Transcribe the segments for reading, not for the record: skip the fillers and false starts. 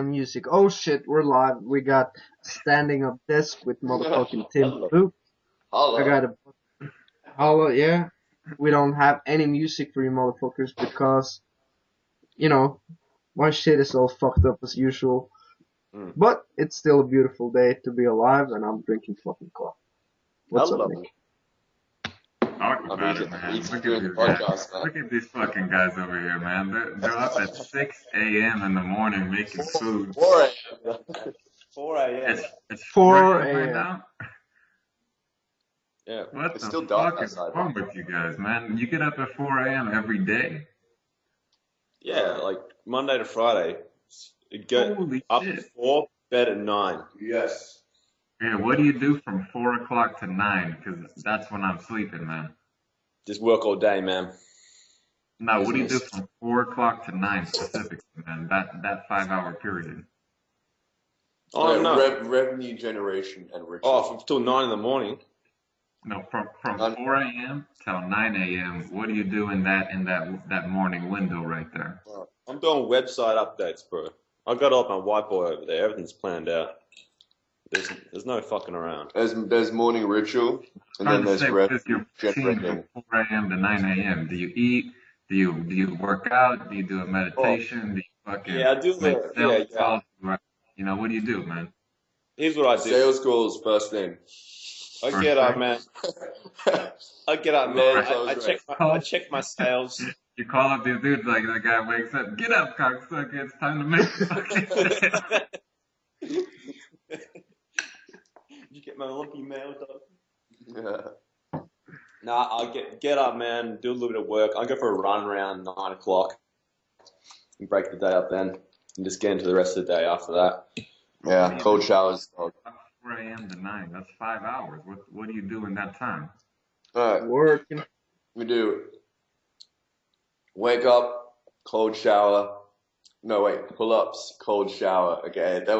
music. Oh shit, we're live. We got standing up desk with motherfucking Tim Boop. I got a holla, yeah. We don't have any music for you motherfuckers because, my shit is all fucked up as usual. But it's still a beautiful day to be alive and I'm drinking fucking coffee. What's up, Nick? Talk about it, man. Look at these fucking guys over here, man. They're up at 6 a.m. in the morning making food. 4 a.m. 4 a.m. It's 4 a.m. right now? Yeah. What it's the still fuck dark is wrong with you guys, man? You get up at 4 a.m. every day? Yeah, like Monday to Friday. Get Holy up shit. at 4, bed at 9. Yes. Yeah, what do you do from 4 o'clock to 9? Because that's when I'm sleeping, man. Just work all day, man. No, what do you do from 4 o'clock to 9 specifically, man? That 5-hour period. Oh, no. Revenue generation and ritual. Oh, till 9 in the morning. No, from 4 a.m. till 9 a.m. What do you do in that morning window right there? I'm doing website updates, bro. I got up my whiteboard over there. Everything's planned out. There's no fucking around. There's morning ritual, and then there's revenue generating. From 4 a.m. to 9 a.m. Do you eat? Do you work out? Do you do a meditation? Do you fucking I do sales calls? You know, what do you do, man? Here's what I do. Sales calls first thing. I get up, man. I check my sales. You call up these dudes like the guy wakes up. Get up, cocksucker! It's time to make fucking shit. Did you get my lucky mail, dog? Yeah. Nah, I'll get up, man, do a little bit of work. I'll go for a run around 9 o'clock and break the day up then and just get into the rest of the day after that. Yeah, cold showers. 4 a.m. to 9, that's 5 hours. What do you do in that time? Alright. Working. We do wake up, cold shower. No, wait, pull-ups, cold shower. Okay, then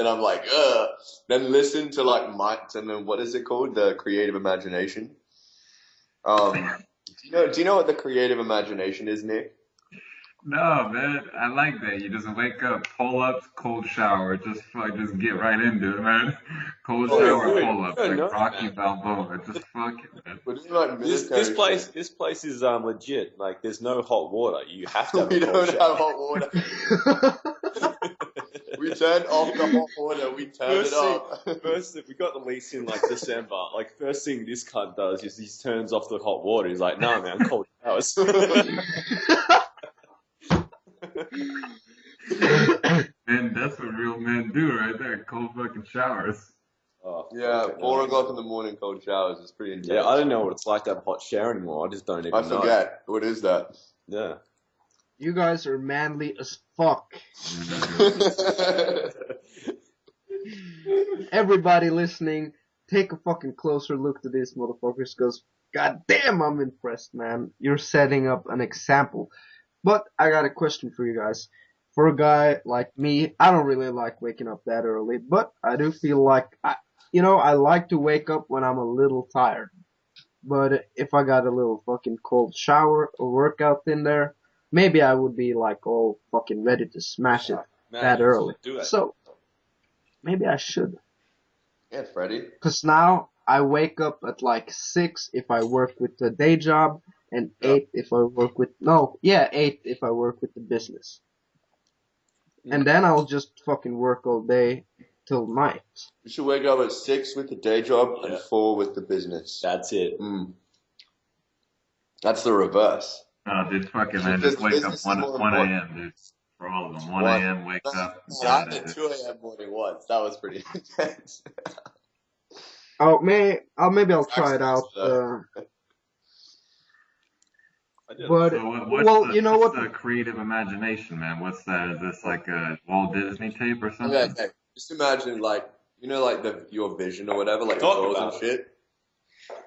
I'm like, ugh. Then listen to like Mike, and then what is it called? The creative imagination. Do you know what the creative imagination is, Nick? No, man, I like that. You just wake up, pull-ups, cold shower, just get right into it, man. Cold shower, pull-ups, like Rocky Balboa. Just fuck it, man. This place is legit. Like, there's no hot water. You have to have We a cold don't shower. have hot water. We turned off the hot water. We turned it off. First, we got the lease in like December. Like, first thing this cunt does is he turns off the hot water. He's like, "No, man, cold showers." Man, that's what real men do right there. Cold fucking showers. Oh, yeah, 4 o'clock in the morning, cold showers. It's pretty intense. Yeah, I don't know what it's like to have a hot shower anymore. I just don't even know. I forget. What is that? Yeah. You guys are manly as fuck. Everybody listening, take a fucking closer look to these motherfuckers, because goddamn, I'm impressed, man. You're setting up an example. But I got a question for you guys. For a guy like me, I don't really like waking up that early, but I do feel like, I like to wake up when I'm a little tired. But if I got a little fucking cold shower or workout in there, maybe I would be like all fucking ready to smash it that early. So, maybe I should. Yeah, Freddie. Cause now I wake up at like 6 if I work with the day job, and 8 if I work with, 8 if I work with the business. And then I'll just fucking work all day till night. You should wake up at 6 with the day job and 4 with the business. That's it. That's the reverse. Oh, dude, fucking man, just wake up 1 a.m., dude. For all of them, 1 a.m. wake up. I did 2 a.m. morning once. That was pretty intense. Oh, maybe I'll try it out. But what's the creative imagination, man? What's that? Is this like a Walt Disney tape or something? Okay. Just imagine like your vision or whatever, like your goals and shit.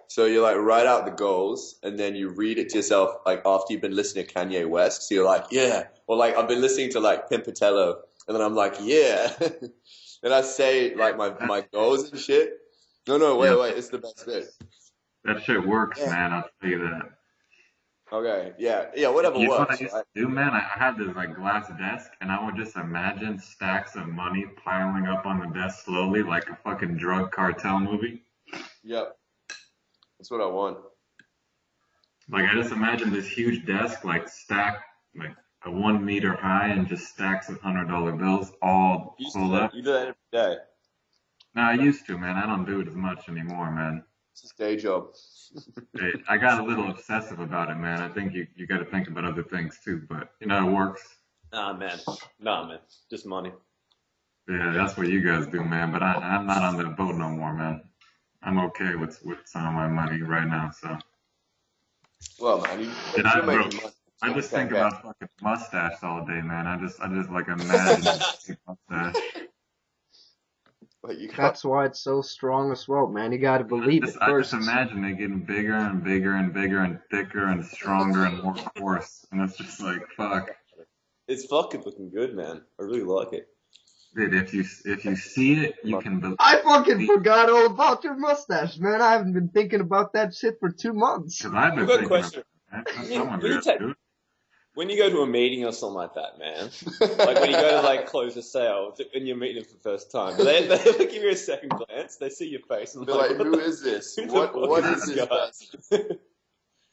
So you like write out the goals and then you read it to yourself like after you've been listening to Kanye West. So you're like, yeah. Or like I've been listening to like Pimpatello and then I'm like, yeah. Then I say like my goals and shit. No, wait, it's the best bit. That shit works, man. I'll tell you that. Okay, yeah, whatever You know what I works, used right? to do, man? I had this like glass desk, and I would just imagine stacks of money piling up on the desk slowly, like a fucking drug cartel movie. Yep, that's what I want. Like I just imagine this huge desk, like stacked, like a 1 meter high, and just stacks of $100 bills all pulled up. You do that every day. Now I used to, man. I don't do it as much anymore, man. It's his day job. I got a little obsessive about it, man. I think you got to think about other things too, but you know it works. Nah, man. Just money. Yeah, that's what you guys do, man. But I'm not on that boat no more, man. I'm okay with some of my money right now. So Well, man, did you're bro? making money. I just think about fucking mustache all day, man. I just like imagine a mustache. But you got, That's why it's so strong as well, man. You gotta believe it I first. just imagine it getting bigger and bigger and bigger and thicker and stronger and more coarse, and it's just like fuck. It's fucking looking good, man. I really like it. Dude, if you see it, you can believe. I fucking forgot all about your mustache, man. I haven't been thinking about that shit for 2 months. Because I've been I've got a thinking question. about it. When you- Someone when you does, take- dude. When you go to a meeting or something like that, man, like when you go to like close a sale and you're meeting them for the first time, they give you a second glance, they see your face and they're like, what who the- is this? who the What fuck is is this guy? guy?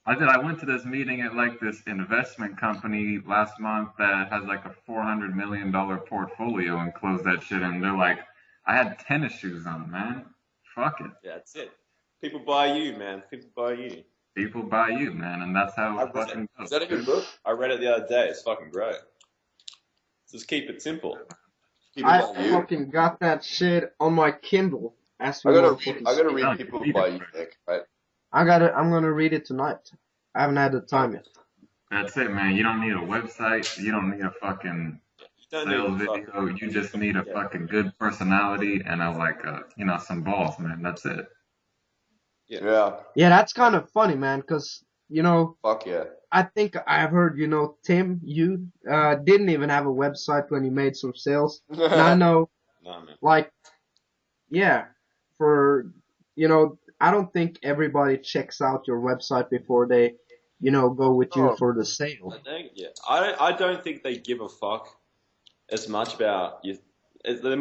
I went to this meeting at like this investment company last month that has like a $400 million portfolio and closed that shit. And they're like, I had tennis shoes on, man. Fuck it. Yeah, that's it. People buy you, man. People buy you. People buy you, man. And that's how it fucking Is goes. that a good book? I read it the other day. It's fucking great. Just keep it simple. People I by you. fucking got that shit on my Kindle. As I we gotta motherfuckers read Oh, People read by it, You, bro. Nick. Right? I'm gonna read it tonight. I haven't had the time yet. That's it, man. You don't need a website. You don't need a fucking You don't sales need video. You just need a fucking good personality and some balls, man. That's it. Yeah. Yeah, that's kind of funny, man, because, Fuck yeah. I think I've heard, Tim, you didn't even have a website when you made some sales. And I know, No, man. like, yeah, I don't think everybody checks out your website before they, go with you Oh. for the sale. I don't think they give a fuck as much about you. They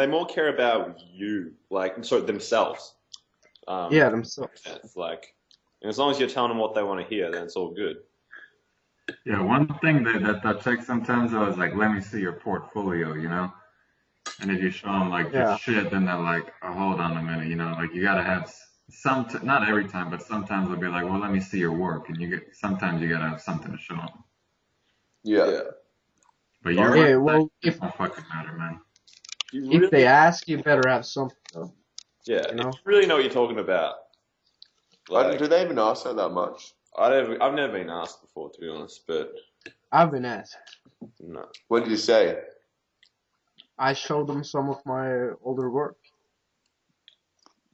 more care about you, themselves. Yeah, themselves. It's like, and as long as you're telling them what they want to hear, then it's all good. Yeah, one thing that I check sometimes though is like, let me see your portfolio, And if you show them like Yeah. just shit, then they're like, oh, hold on a minute, like you gotta have not every time, but sometimes they'll be like, well, let me see your work, and sometimes you gotta have something to show them. Yeah. But your Yeah, website well, if don't fucking matter, man. if they ask, you better have something, though. Yeah, You know? if you really know what you're talking about. Like, Do they even ask that much? I've never been asked before, to be honest, but I've been asked. no. What did you say? I showed them some of my older work.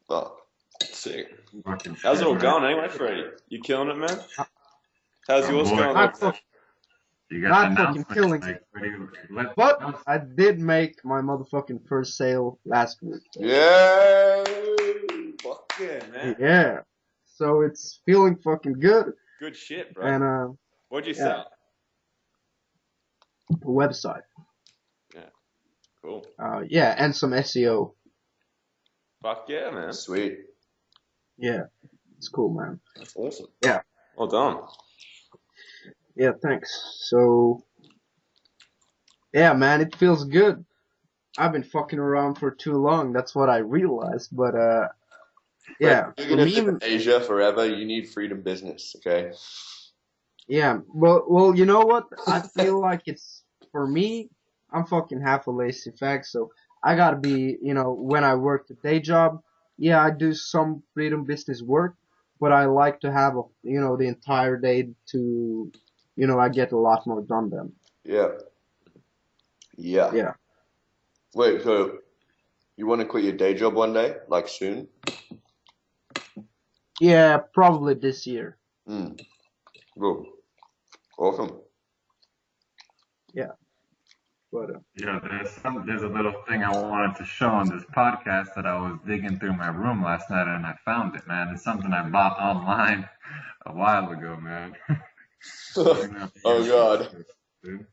Oh. Sick. Fucking How's shit, it all man. going anyway, Freddie? You killing it, man? How's yours boy. going? Not fucking, You got not the fucking announcement, killing like, what do you- but I did make my motherfucking first sale last week. Yeah. Fuck yeah, man. Yeah. So it's feeling fucking good. Good shit, bro. And What'd you yeah. sell? a website. Cool. Yeah, and some SEO. Fuck yeah, man. Sweet. Yeah. It's cool, man. That's awesome. Yeah. Well done. Yeah, thanks. So, yeah, man, it feels good. I've been fucking around for too long. That's what I realized. But, yeah. You're For gonna me, live in Asia forever. You need freedom business, okay? yeah. Well, you know what? I feel like it's, for me, I'm fucking half a lazy fag, so I gotta be, when I work the day job, yeah, I do some freedom business work, but I like to have, the entire day to, I get a lot more done then. Yeah. Yeah. Yeah. Wait, so you want to quit your day job one day, like soon? Yeah, probably this year. Cool. Awesome. But, Yeah, there's a little thing I wanted to show on this podcast that I was digging through my room last night and I found it, man. It's something I bought online a while ago, man. Oh god. Dude.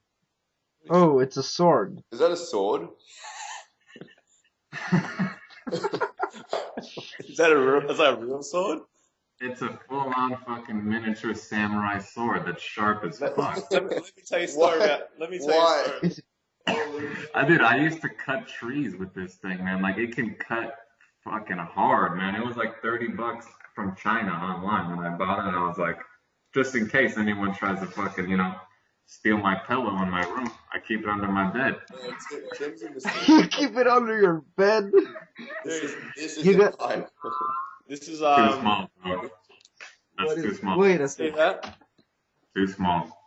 Oh, it's a sword. Is that a sword? Is that a real sword? It's a full-on fucking miniature samurai sword that's sharp as fuck. Let me tell you a story Why? about. Let me tell you a story. I used to cut trees with this thing, man. Like, it can cut fucking hard, man. It was like $30 from China online when I bought it, and I was like, just in case anyone tries to fucking, steal my pillow in my room, I keep it under my bed. Tim's in the You keep it under your bed. This is You the got- vibe. This is Too small, bro. What That's too is? small. Wait a See second. that? Too small.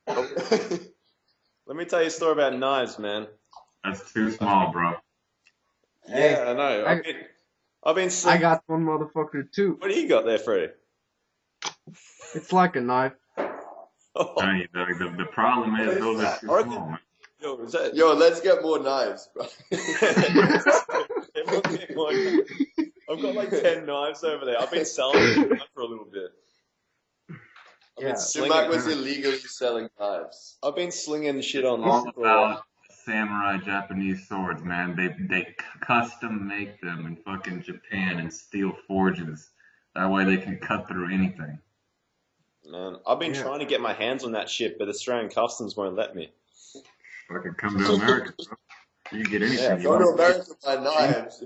Let me tell you a story about knives, man. That's too small, bro. Hey, Yeah, I know. I've been I slinging. got one motherfucker too. What do you got there, Freddie? It's like a knife. Oh, The problem is those are too small, man. yo, is that? Yo, let's get more knives, bro. Everyone get one. I've got like 10 knives over there. I've been selling them for a little bit. I've Yeah. been slinging. Sumac was illegally selling knives. I've been slinging shit All online for a while. about samurai Japanese swords, man. They custom make them in fucking Japan and steel forges. That way they can cut through anything. Man, I've been Yeah. trying to get my hands on that shit, but Australian customs won't let me. Fucking come to America, bro. You can get anything Yeah, you Go to want. America to buy knives.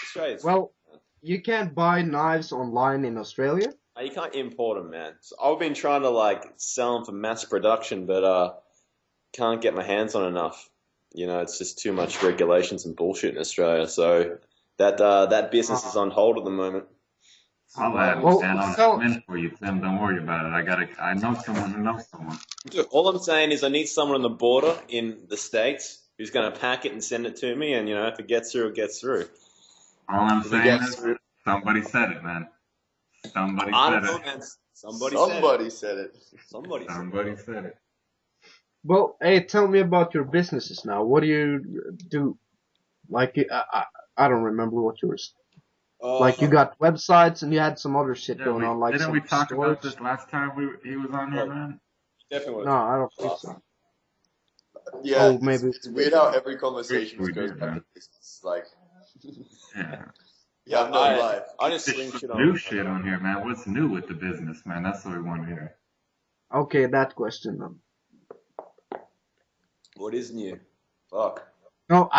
Australia's, Well, you can't buy knives online in Australia. you can't import them, man. So I've been trying to like sell them for mass production, but can't get my hands on enough. It's just too much regulations and bullshit in Australia. So that business is on hold at the moment. I'll add, Well, man. I'll so- come in for you, Tim. Don't worry about it. I know someone who knows someone. Dude, all I'm saying is I need someone on the border in the States who's going to pack it and send it to me, and if it gets through, it gets through. All I'm If it saying gets is through. somebody said it, man. Somebody I said know, it. man. Somebody said it. Somebody said Somebody said it. Well, hey, tell me about your businesses now. What do you do? Like, I don't remember what yours. Like, you got websites and you had some other shit going on, like didn't some we talk storage. about this last time he was on here, Oh. man? Definitely. No, I don't think so. Yeah, Oh, maybe. it's weird how every conversation We goes did, back man. to business. Like, Yeah. you have no life. I just There's sling some shit on. new shit on here, man. What's new with the business, man? That's what we want to hear. Okay, that question then. What is new? Fuck. No,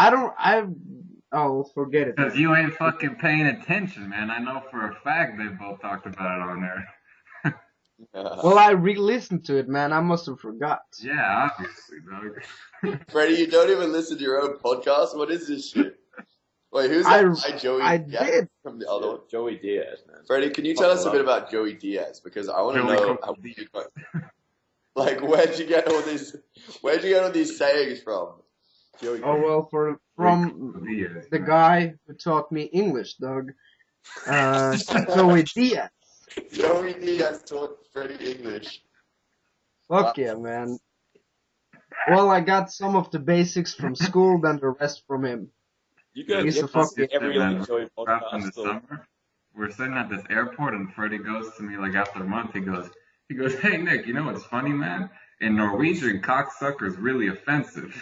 oh, forget it. Because you ain't fucking paying attention, man. I know for a fact they both talked about it on there. Well, I re-listened to it, man. I must have forgot. Yeah, obviously, dog. Freddie, you don't even listen to your own podcast? What is this shit? Wait, who's I- that guy, Joey I Diaz did. from the other one? Joey Diaz, man. Freddie, can you tell us a bit about Joey Diaz? Because I want to Joey know Coco how Diaz. you got, like, where'd you get all these sayings from? Joey. Oh well, from Diaz, the man. guy who taught me English, Doug. Joey Diaz. Joey Diaz taught Freddie English. Fuck yeah, man. Well, I got some of the basics from school, then the rest from him. You could He's have a fucking- every Man, other Joey Up in the podcast. Or, summer, we're sitting at this airport, and Freddie goes to me like after a month. He goes, "Hey Nick, you know what's funny, man? In Norwegian, cocksucker is really offensive."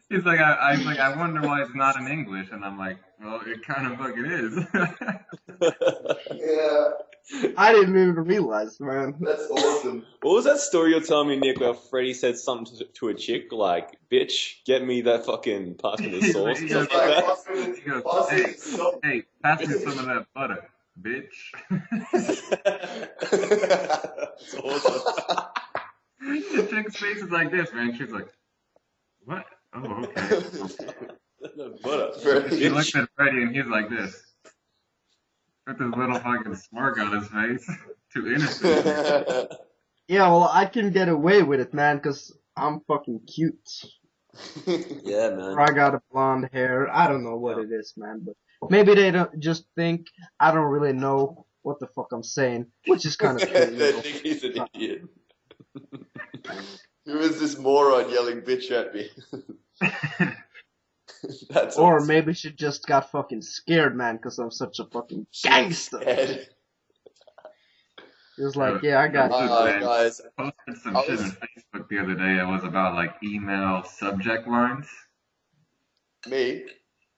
He's like, I wonder why it's not in English, and I'm like, well, it kind of fucking is. Yeah, I didn't even realize, man. that's awesome. what was that story you're telling me, Nick, where Freddie said something to a chick like, "Bitch, get me that fucking pasta and He sauce." goes- Something like that. He goes, hey, pass me some of that butter, bitch. That's awesome. The chick's face is like this, man. She's like, what? Oh, okay. Butter. She looked at Freddie, and he's like this. With his little fucking smirk on his face. Too innocent. Yeah, well, I can get away with it, man, because I'm fucking cute. Yeah, man. Or I got a blonde hair. I don't know what it is, man, but maybe they don't just think I don't really know what the fuck I'm saying, which is kind of true. You They know? think he's an idiot. Who is this moron yelling bitch at me? That's Or awesome. maybe she just got fucking scared, man, because I'm such a fucking gangster. Ed. Just like, yeah, I got you. Man, Guys, posted some I shit was on Facebook the other day. It was about like email subject lines. me.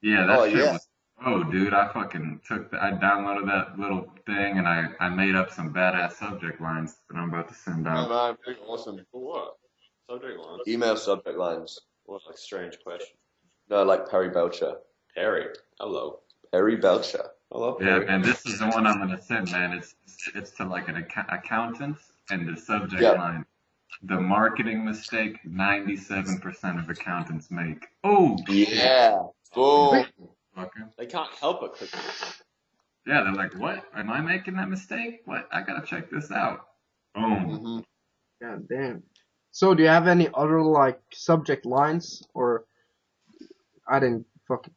Yeah, Oh that shit yeah. was. Oh, dude, I fucking I downloaded that little thing and I made up some badass subject lines that I'm about to send Yeah, out. man, pretty awesome. For what? Subject lines. Email subject lines. What like strange question. No, like Perry Belcher. Perry. Hello. Perry Belcher. Hello, Yeah, Perry. and this is the one I'm gonna send, man. It's to like an accountant, and the subject Yeah. line: the marketing mistake 97% of accountants make. Oh shit! Yeah. Boom. Fucking. They can't help it. Yeah, they're like, what? Am I making that mistake? What? I gotta check this out. Boom. Mm-hmm. God damn. So, do you have any other like subject lines, or I didn't fucking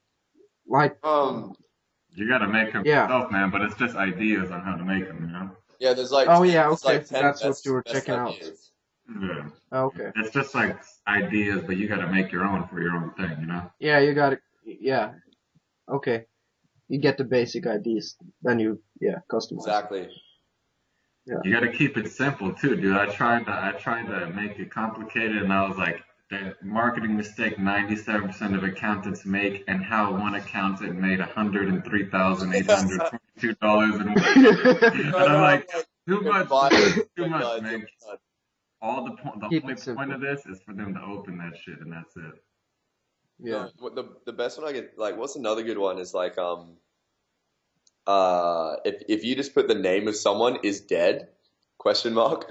like? You gotta make them Yeah. yourself, man. But it's just ideas on how to make them, you know? Yeah, there's like Oh yeah, there's okay. like 10 That's what best, you were best checking out. ideas. Yeah. Okay. It's just like ideas, but you gotta make your own for your own thing, you know? Yeah, you got it. Yeah. Okay. You get the basic IDs, then you customize. Exactly. You gotta keep it simple too, dude. I tried to make it complicated, and I was like, the marketing mistake 97% of accountants make, and how one accountant made $103,822 in 1 year. And I'm like, too much, man. The Keep only it simple. point of this is for them to open that shit, and that's it. Yeah. No, the best one I get, like, what's another good one is like if you just put the name of someone is dead, question mark.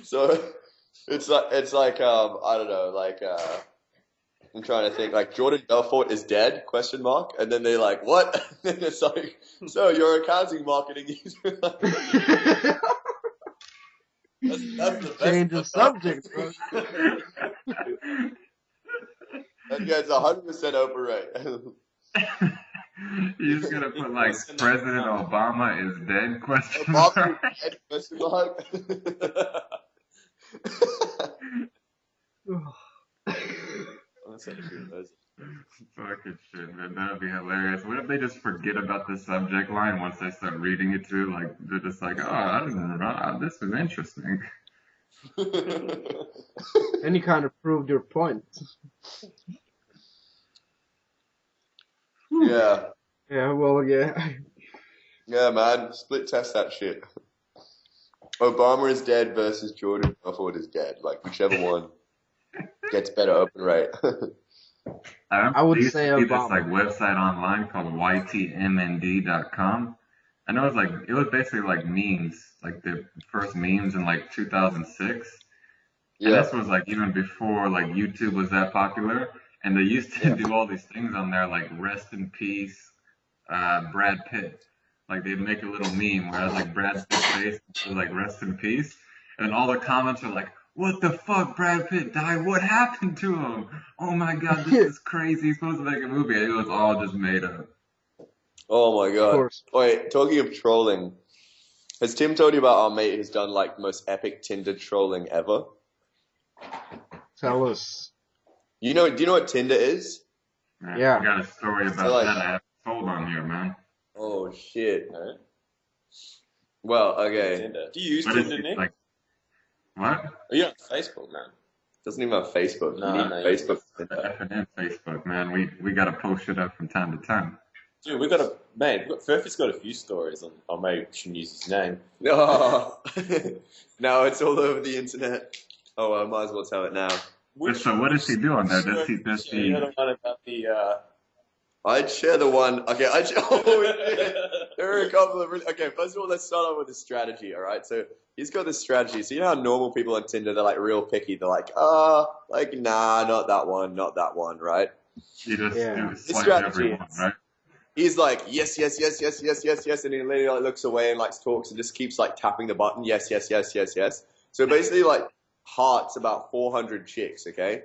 So it's like I don't know, like I'm trying to think, like Jordan Belfort is dead, question mark, and then they're like, what? And it's like, so your accounting marketing is that's the best Change of subject, bro. That guy's 100% open rate. You're just gonna put like President Obama is dead? Question Obama mark. is dead, question mark. That's such a good version. Fucking shit, man. That'd be hilarious. What if they just forget about the subject line once they start reading it too? Like they're just like, oh, I don't know, this is interesting. And you kind of proved your point. Yeah. Yeah, well, yeah. Yeah, man. Split test that shit. Obama is dead versus Jordan Belfort is dead. Like, whichever one gets better open rate. I would There used say to be this Obama. like website online called ytmnd.com. I know it was basically like memes, like the first memes in like 2006. And Yeah. this was like even before like YouTube was that popular. And they used to do all these things on there like rest in peace, Brad Pitt. Like they'd make a little meme where it was like Brad Pitt's face was like rest in peace. And all the comments are like, what the fuck, Brad Pitt died? What happened to him? Oh my god, this is crazy. He's supposed to make a movie. And it was all just made up. Oh my Of god. course. Wait, talking of trolling, has Tim told you about our mate who's done like the most epic Tinder trolling ever? Tell us. Do you know what Tinder is? Man, Yeah. I got a story about like- that I haven't told on here, man. Oh shit. Alright. Well, okay. Tinder. Do you use But it's Tinder, Nick? like, what? Are you on Facebook, man? Doesn't even have Facebook. No, you need no, Facebook. The FNN Facebook, man. We gotta post it up from time to time. Dude, Furphy's got a few stories on. I maybe shouldn't use his name. No. Now it's all over the internet. Oh, I might as well tell it now. So what does he do on there? Does he You know the one about the. I'd share the one. Okay, oh, shit. There are a couple of really, okay, first of all, let's start off with the strategy, alright? So he's got this strategy. So you know how normal people on Tinder, they're like real picky. They're like, nah, not that one, right? You just Yeah. do swipe strategy everyone, is- right? He's like, yes, and he literally like looks away and like talks and just keeps like tapping the button, yes. So basically like hearts about 400 chicks, okay?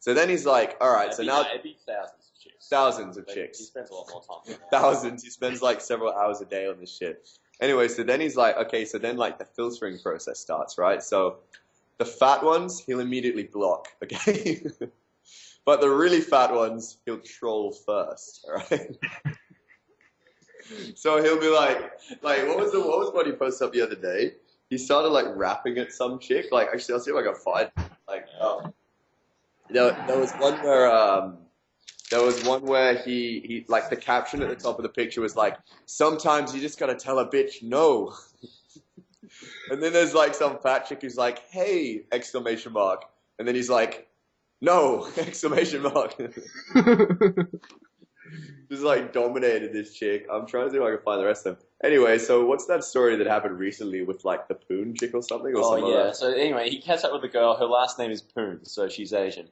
So then he's like, alright, so now it'd be thousands of chicks. thousands of He chicks. spends a lot more time. than that. Thousands. He spends like several hours a day on this shit. Anyway, so then he's like, okay, so then like the filtering process starts, right? So the fat ones, he'll immediately block, okay? But the really fat ones, he'll troll first, alright? So he'll be like what was what he posted up the other day? He started like rapping at some chick. Like actually, I'll see if I can find. Like there was one where he like the caption at the top of the picture was like, sometimes you just gotta tell a bitch no. And then there's like some fat chick who's like, hey, exclamation mark. And then he's like, no, exclamation mark. Just like dominated this chick. I'm trying to see if I can find the rest of them. Anyway, so what's that story that happened recently with like the Poon chick or something? Or something yeah. like that? So anyway, he catches up with a girl. Her last name is Poon, so she's Asian.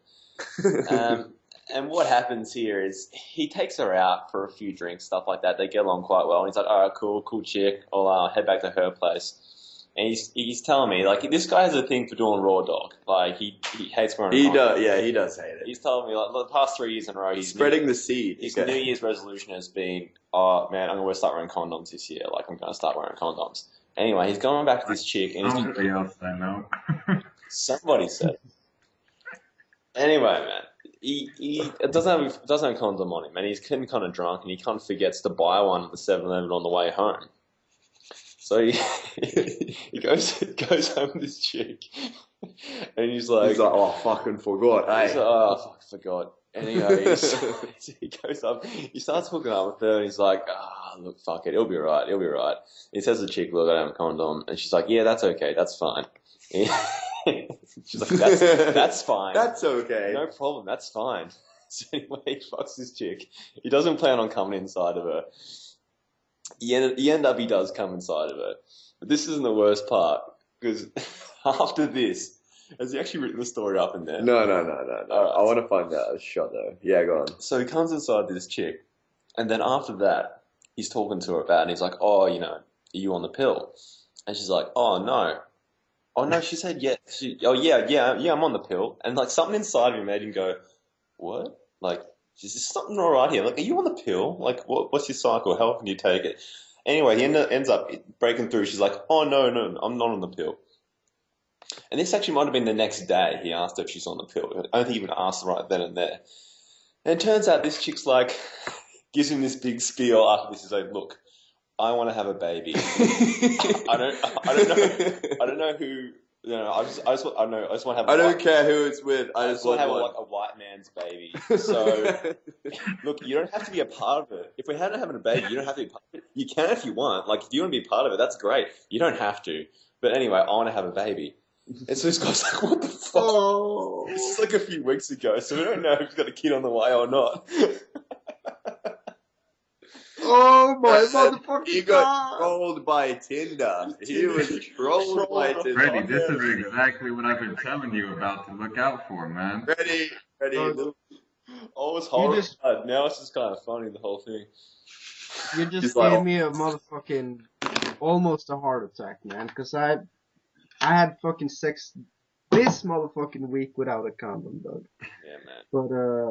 And what happens here is he takes her out for a few drinks, stuff like that. They get along quite well. And he's like, all right, cool chick. I'll head back to her place. And he's telling me, like, this guy has a thing for doing raw dog. Like, he hates wearing He does, yeah, he does hate it. He's telling me, like, the past 3 years in a row, he's spreading the seed. His New Year's resolution has been, oh, man, I'm going to start wearing condoms this year. Like, I'm going to start wearing condoms. Anyway, he's going back to this chick. And Somebody else I know. Somebody said. Anyway, man. He doesn't have a condom on him, and he's getting kind of drunk, and he kind of forgets to buy one at the 7-Eleven on the way home. So he goes home with this chick, and he's like, oh, fucking forgot. He's like, oh, fuck, forgot. Anyway, he goes up, he starts hooking up with her, and he's like, look, fuck it, it'll be right. He says to the chick, look, I don't have a condom, and she's like, yeah, that's okay, that's fine. She's like, that's fine. That's okay. No problem, that's fine. So anyway, he fucks this chick. He doesn't plan on coming inside of her. He does come inside of her. But this isn't the worst part, because after this, has he actually written the story up in there? No. Right. I want to find out a shot though. Yeah, go on. So he comes inside this chick, and then after that, he's talking to her about it, and he's like, oh, are you on the pill? And she's like, oh, no. Oh, no, she said, yeah. Yeah, I'm on the pill. And, like, something inside of him made him go, what? Like, is there something all right here? Like, are you on the pill? Like, what's your cycle? How often do you take it? Anyway, he ends up breaking through. She's like, oh, no, I'm not on the pill. And this actually might have been the next day he asked her if she's on the pill. I don't think he even asked her right then and there. And it turns out this chick's like, gives him this big spiel after this. He's like, look, I want to have a baby. I don't know who. I just want to have. I don't care who it's with. I just want to have one. like a white man's baby. So look, you don't have to be a part of it. If we hadn't having a baby, you don't have to be part of it. You can if you want. Like if you want to be part of it, that's great. You don't have to. But anyway, I want to have a baby. And so this guy's like, what the fuck? Oh. This is like a few weeks ago, so we don't know if he's got a kid on the way or not. Oh my motherfucking He got trolled by Tinder. He was trolled by Tinder. Freddie, this is exactly what I've been telling you about to look out for, man. Ready. Oh, it's horrible. Now it's just kind of funny, the whole thing. You just gave me a motherfucking almost a heart attack, man. Because I had fucking sex this motherfucking week without a condom, dog. Yeah, man. But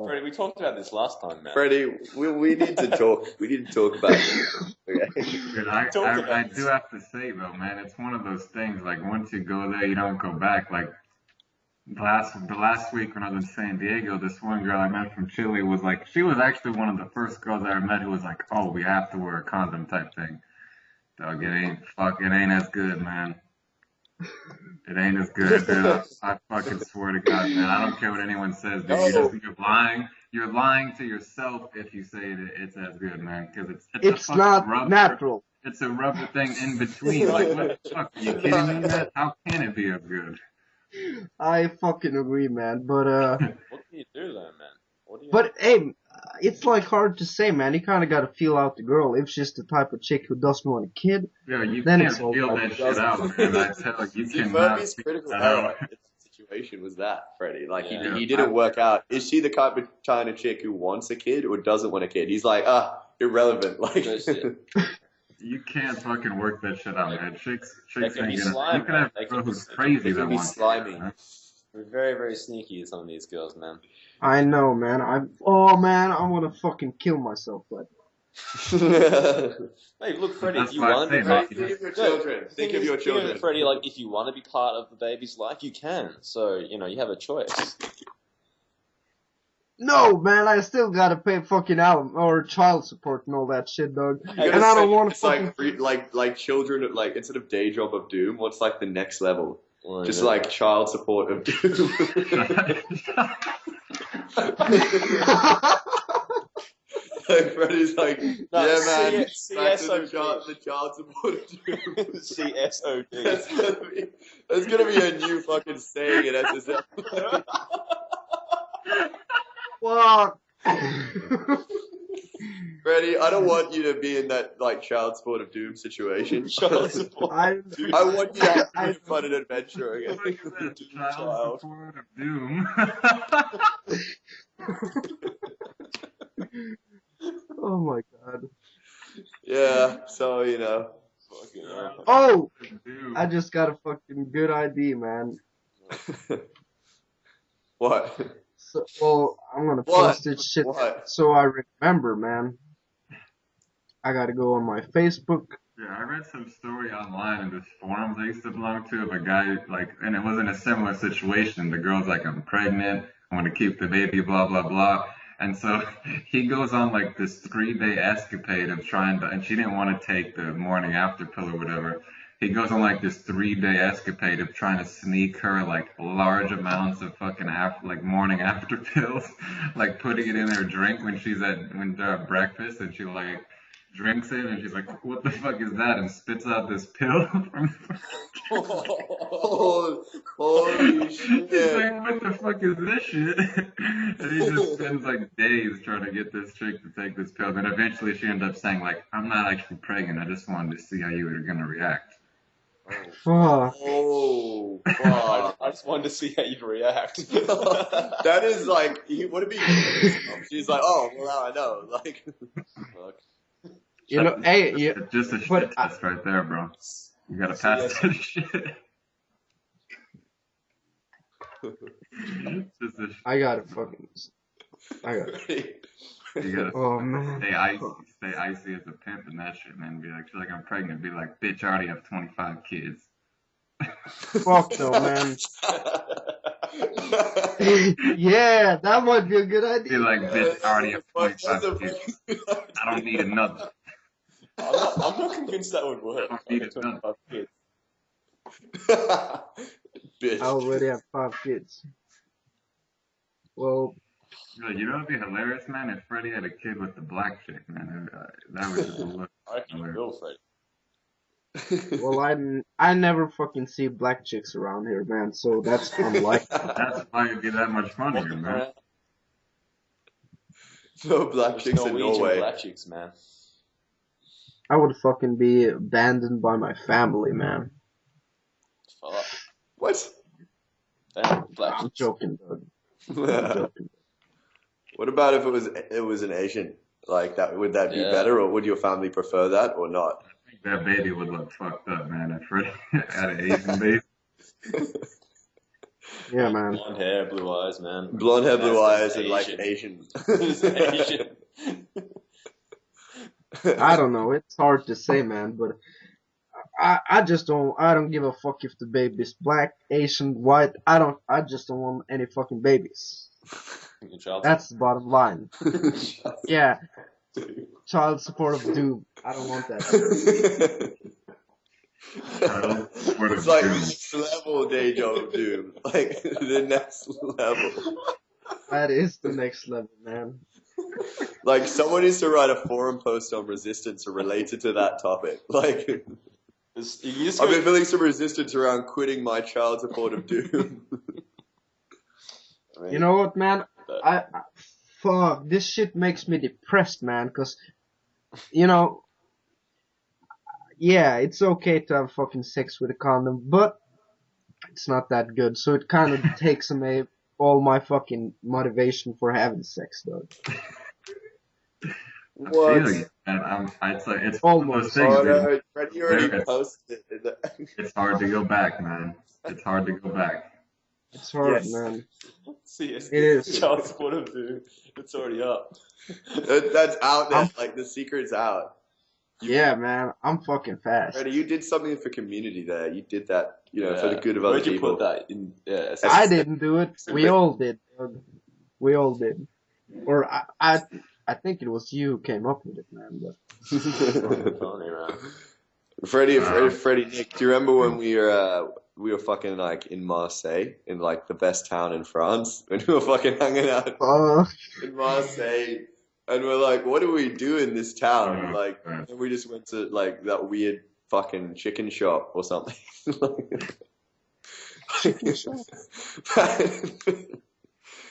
Freddie, we talked about this last time, man. Freddie, we need to talk. We need to talk about it. Okay. Dude, I do have to say though, man, it's one of those things. Like once you go there, you don't go back. Like the last week when I was in San Diego, this one girl I met from Chile was like, she was actually one of the first girls I ever met who was like, oh, we have to wear a condom type thing. Dog, it ain't as good, man. It ain't as good, dude. I fucking swear to God, man. I don't care what anyone says, dude. You're lying. You're lying to yourself if you say that it's as good, man. Because it's not natural. It's a rubber thing in between. Like, what the fuck? Are you kidding me, man? How can it be as good? I fucking agree, man. But what can you do then, man? But hey, it's like hard to say, man. You kind of got to feel out the girl. If she's the type of chick who doesn't want a kid, yeah, you then can't it's all feel that shit out, man. I tell you, you cannot Furby's feel critical that error out. in this situation was that, Freddie. Like Yeah. he didn't work out. Is she the kind of chick who wants a kid or doesn't want a kid? He's like, irrelevant. Like You can't fucking work that shit out, man. Chicks They can ain't be gonna. slimy, You can have man. a girl who's They crazy can that be wants slimy. it, man. We're very, very sneaky, some of these girls, man. I know, man. I want to fucking kill myself, but. Hey, look, Freddie, That's if you why I want to say be that. part Think of your children. Think of your children. Freddie, like, if you want to be part of the baby's life, you can. So, you have a choice. No, man, I still gotta pay fucking or child support and all that shit, dog. You're And gonna I say don't want to it's fucking. like like children like instead of day job of doom, what's like the next level? Well, Just yeah. like child support of doom. Like Freddie's like, No, yeah, man, back to CSOD. the child support of doom. CSOD. That's gonna be a new fucking saying in SSL. Fuck. Freddie, I don't want you to be in that like child support of doom situation. Child support. I want you to have fun and adventure again. Child support of doom. Oh my god. Yeah, so you know. Fucking hell. Oh, Doom. I just got a fucking good idea, man. What? So, well, I'm gonna What? post this shit What? so I remember, man. I gotta go on my Facebook. Yeah, I read some story online in this forums I used to belong to of a guy like, and it wasn't a similar situation. The girl's like, I'm pregnant, I want to keep the baby, blah blah blah. And so he goes on like this 3-day escapade of trying to, and she didn't want to take the morning after pill or whatever. He goes on like this 3-day escapade of trying to sneak her like large amounts of fucking like morning after pills, like putting it in her drink when they're at breakfast, and she like drinks it and she's like, what the fuck is that? And spits out this pill from Holy He's shit. like, what the fuck is this shit? And he just spends like days trying to get this chick to take this pill. And eventually she ended up saying like, I'm not actually pregnant. I just wanted to see how you were gonna react. Fuck. Oh, fuck. I just wanted to see how you'd react. That is like, what if he? She's like, oh, well now I know. Like, fuck. You know, hey, yeah, Just a but shit test right there, bro. You gotta pass that shit. Just a I gotta fucking. I gotta. You gotta Oh man. stay icy as a pimp and that shit, man. Be like, she's like, I'm pregnant. Be like, bitch, I already have 25 kids. Fuck no, man. Yeah, that might be a good Be idea. like, bitch, I already have That's 25 kids. I don't need another. I'm not convinced that would work. I don't need another. Bitch. I already have 5 kids. Well, You know, it'd be hilarious, man, if Freddie had a kid with the black chick, man. That would just look I reckon you will, Freddie. well, I never fucking see black chicks around here, man. So that's unlikely. That's why it'd be that much funnier, man. No black There's chicks in Norwegian Norway. black chicks, man. I would fucking be abandoned by my family, man. Fuck. What? Damn, black I'm chicks. joking, dog. I'm What joking. about if it was an Asian? Like that, would that be Yeah. better, or would your family prefer that, or not? I think that baby would look fucked up, man, if Freddie had an Asian baby. Yeah, man. Blonde hair, blue eyes, man. Blonde hair, blue That's eyes, and like Asian. Asian. It's Asian. I don't know. It's hard to say, man. But I just don't. I don't give a fuck if the baby's black, Asian, white. I just don't want any fucking babies. Your child That's the bottom line. Yeah, child support of doom. I don't want that. It's like next level day job, dude. Like the next level. That is the next level, man. Like someone needs to write a forum post on resistance related to that topic. Like You just I've go, been feeling some resistance around quitting my child support of doom. I mean, You know what, man? Fuck, this shit makes me depressed, man. Cause, you know, yeah, it's okay to have fucking sex with a condom, but it's not that good. So it kind of takes away all my fucking motivation for having sex, though. I feel you, man. I'd say it's one of those Almost. things. Oh dude. no, Freddie already There it is. posted it. It's hard to go back, man. It's hard to go back. It's hard, Yes. man. see, it's It is. child support of dude. It's already up. That's out there. Like the secret's out. Yeah, man. I'm fucking fast. Freddie, you did something for community there. You did that, for the good of other Where'd you people. put that in? Yeah, I didn't do it. We all did, dog. We all did. Or I think it was you who came up with it, man. But Funny, man. Freddie, Nick, do you remember when we were fucking like in Marseille, in like the best town in France, when we were fucking hanging out in Marseille, and we're like, what do we do in this town? Like, and we just went to like that weird fucking chicken shop or something. chicken shop. I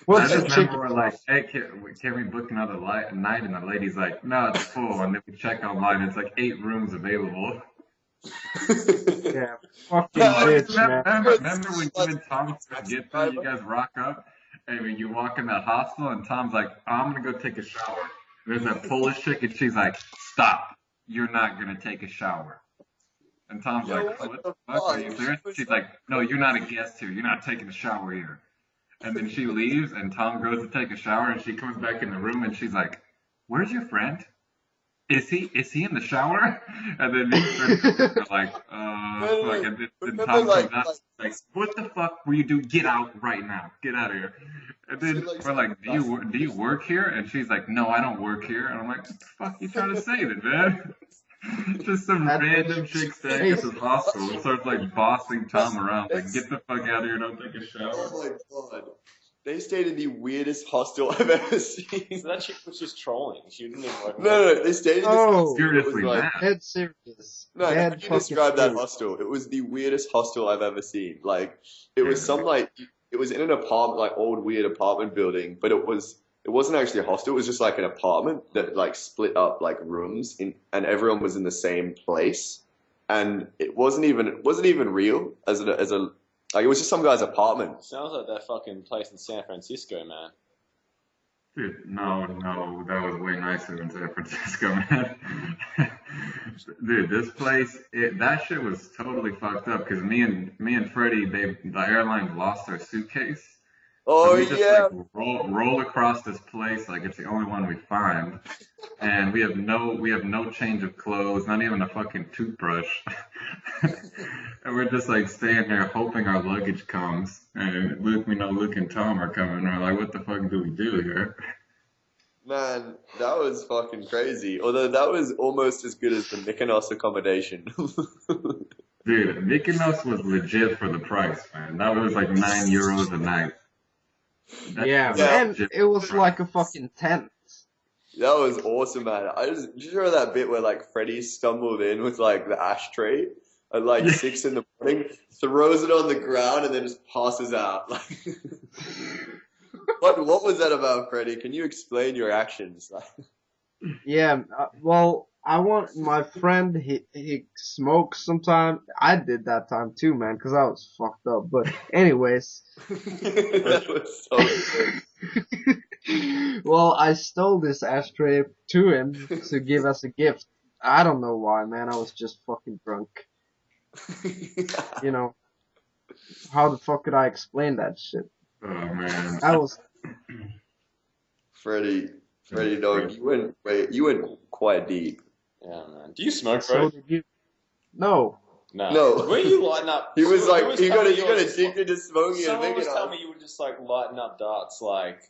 What's a just chicken? remember we're like, hey, can we book another night? And the lady's like, no, it's full. And then we check online, it's like 8 rooms available. Yeah, fucking Oh, bitch, man. remember when you and Tom first get there, you guys rock up, and when you walk in that hostel, and Tom's like, oh, I'm gonna go take a shower. There's that Polish chick, and she's like, stop, you're not gonna take a shower. And Tom's like, what the fuck, are you serious? She's like, no, you're not a guest here, you're not taking a shower here. And then she leaves, and Tom goes to take a shower, and she comes back in the room, and she's like, where's your friend? Is he in the shower? And then me and Fred are like, fuck. And then Tom comes out, like, what the fuck will you do? Get out right now. Get out of here. And then we're like, do you work here? And she's like, no, I don't work here. And I'm like, what the fuck you trying to say then, man? Just some random chick staying at this hostel and starts like bossing Tom around. Like, get the fuck out of here, don't take a shower. Oh my god. They stayed in the weirdest hostel I've ever seen. So that chick was just trolling. She didn't even work. No, they stayed in this hostel. Seriously, Like, man. Dead serious. no, Dead how do you describe that serious. hostel? It was the weirdest hostel I've ever seen. Like, it was some like, it was in an apartment, like old weird apartment building, but it wasn't actually a hostel. It was just like an apartment that like split up like rooms and everyone was in the same place. And it wasn't even real as a like, it was just some guy's apartment. Sounds like that fucking place in San Francisco, man. Dude, no, that was way nicer than San Francisco, man. Dude, this place, that shit was totally fucked up because me and Freddie, the airline lost our suitcase. Oh So we just yeah. like roll across this place like it's the only one we find, and we have no change of clothes, not even a fucking toothbrush, and we're just like staying there hoping our luggage comes, and Luke and Tom are coming, and we're like, what the fuck do we do here? Man, that was fucking crazy. Although that was almost as good as the Mykonos accommodation. Dude, Mykonos was legit for the price, man. That was like €9 a night. Yeah, was man, legit it was for the like price. a fucking tent. That was awesome, man. Did you remember that bit where like Freddie stumbled in with like the ashtray at like 6 in the morning, throws it on the ground, and then just passes out? Like, what was that about, Freddie? Can you explain your actions? Yeah, well, I want my friend. He smokes sometimes. I did that time too, man, because I was fucked up. But anyways, That was so good. well, I stole this ashtray to him to give as a gift. I don't know why, man. I was just fucking drunk. You know, how the fuck could I explain that shit? Oh man. I was. Freddie, dog, you went quite deep. Yeah, man. Do you smoke, So bro? did you? No. No. Were you lighting up? He was like, Who you telling gotta just- dig into smoking and Someone was making telling it. me you were just like lighting up darts, like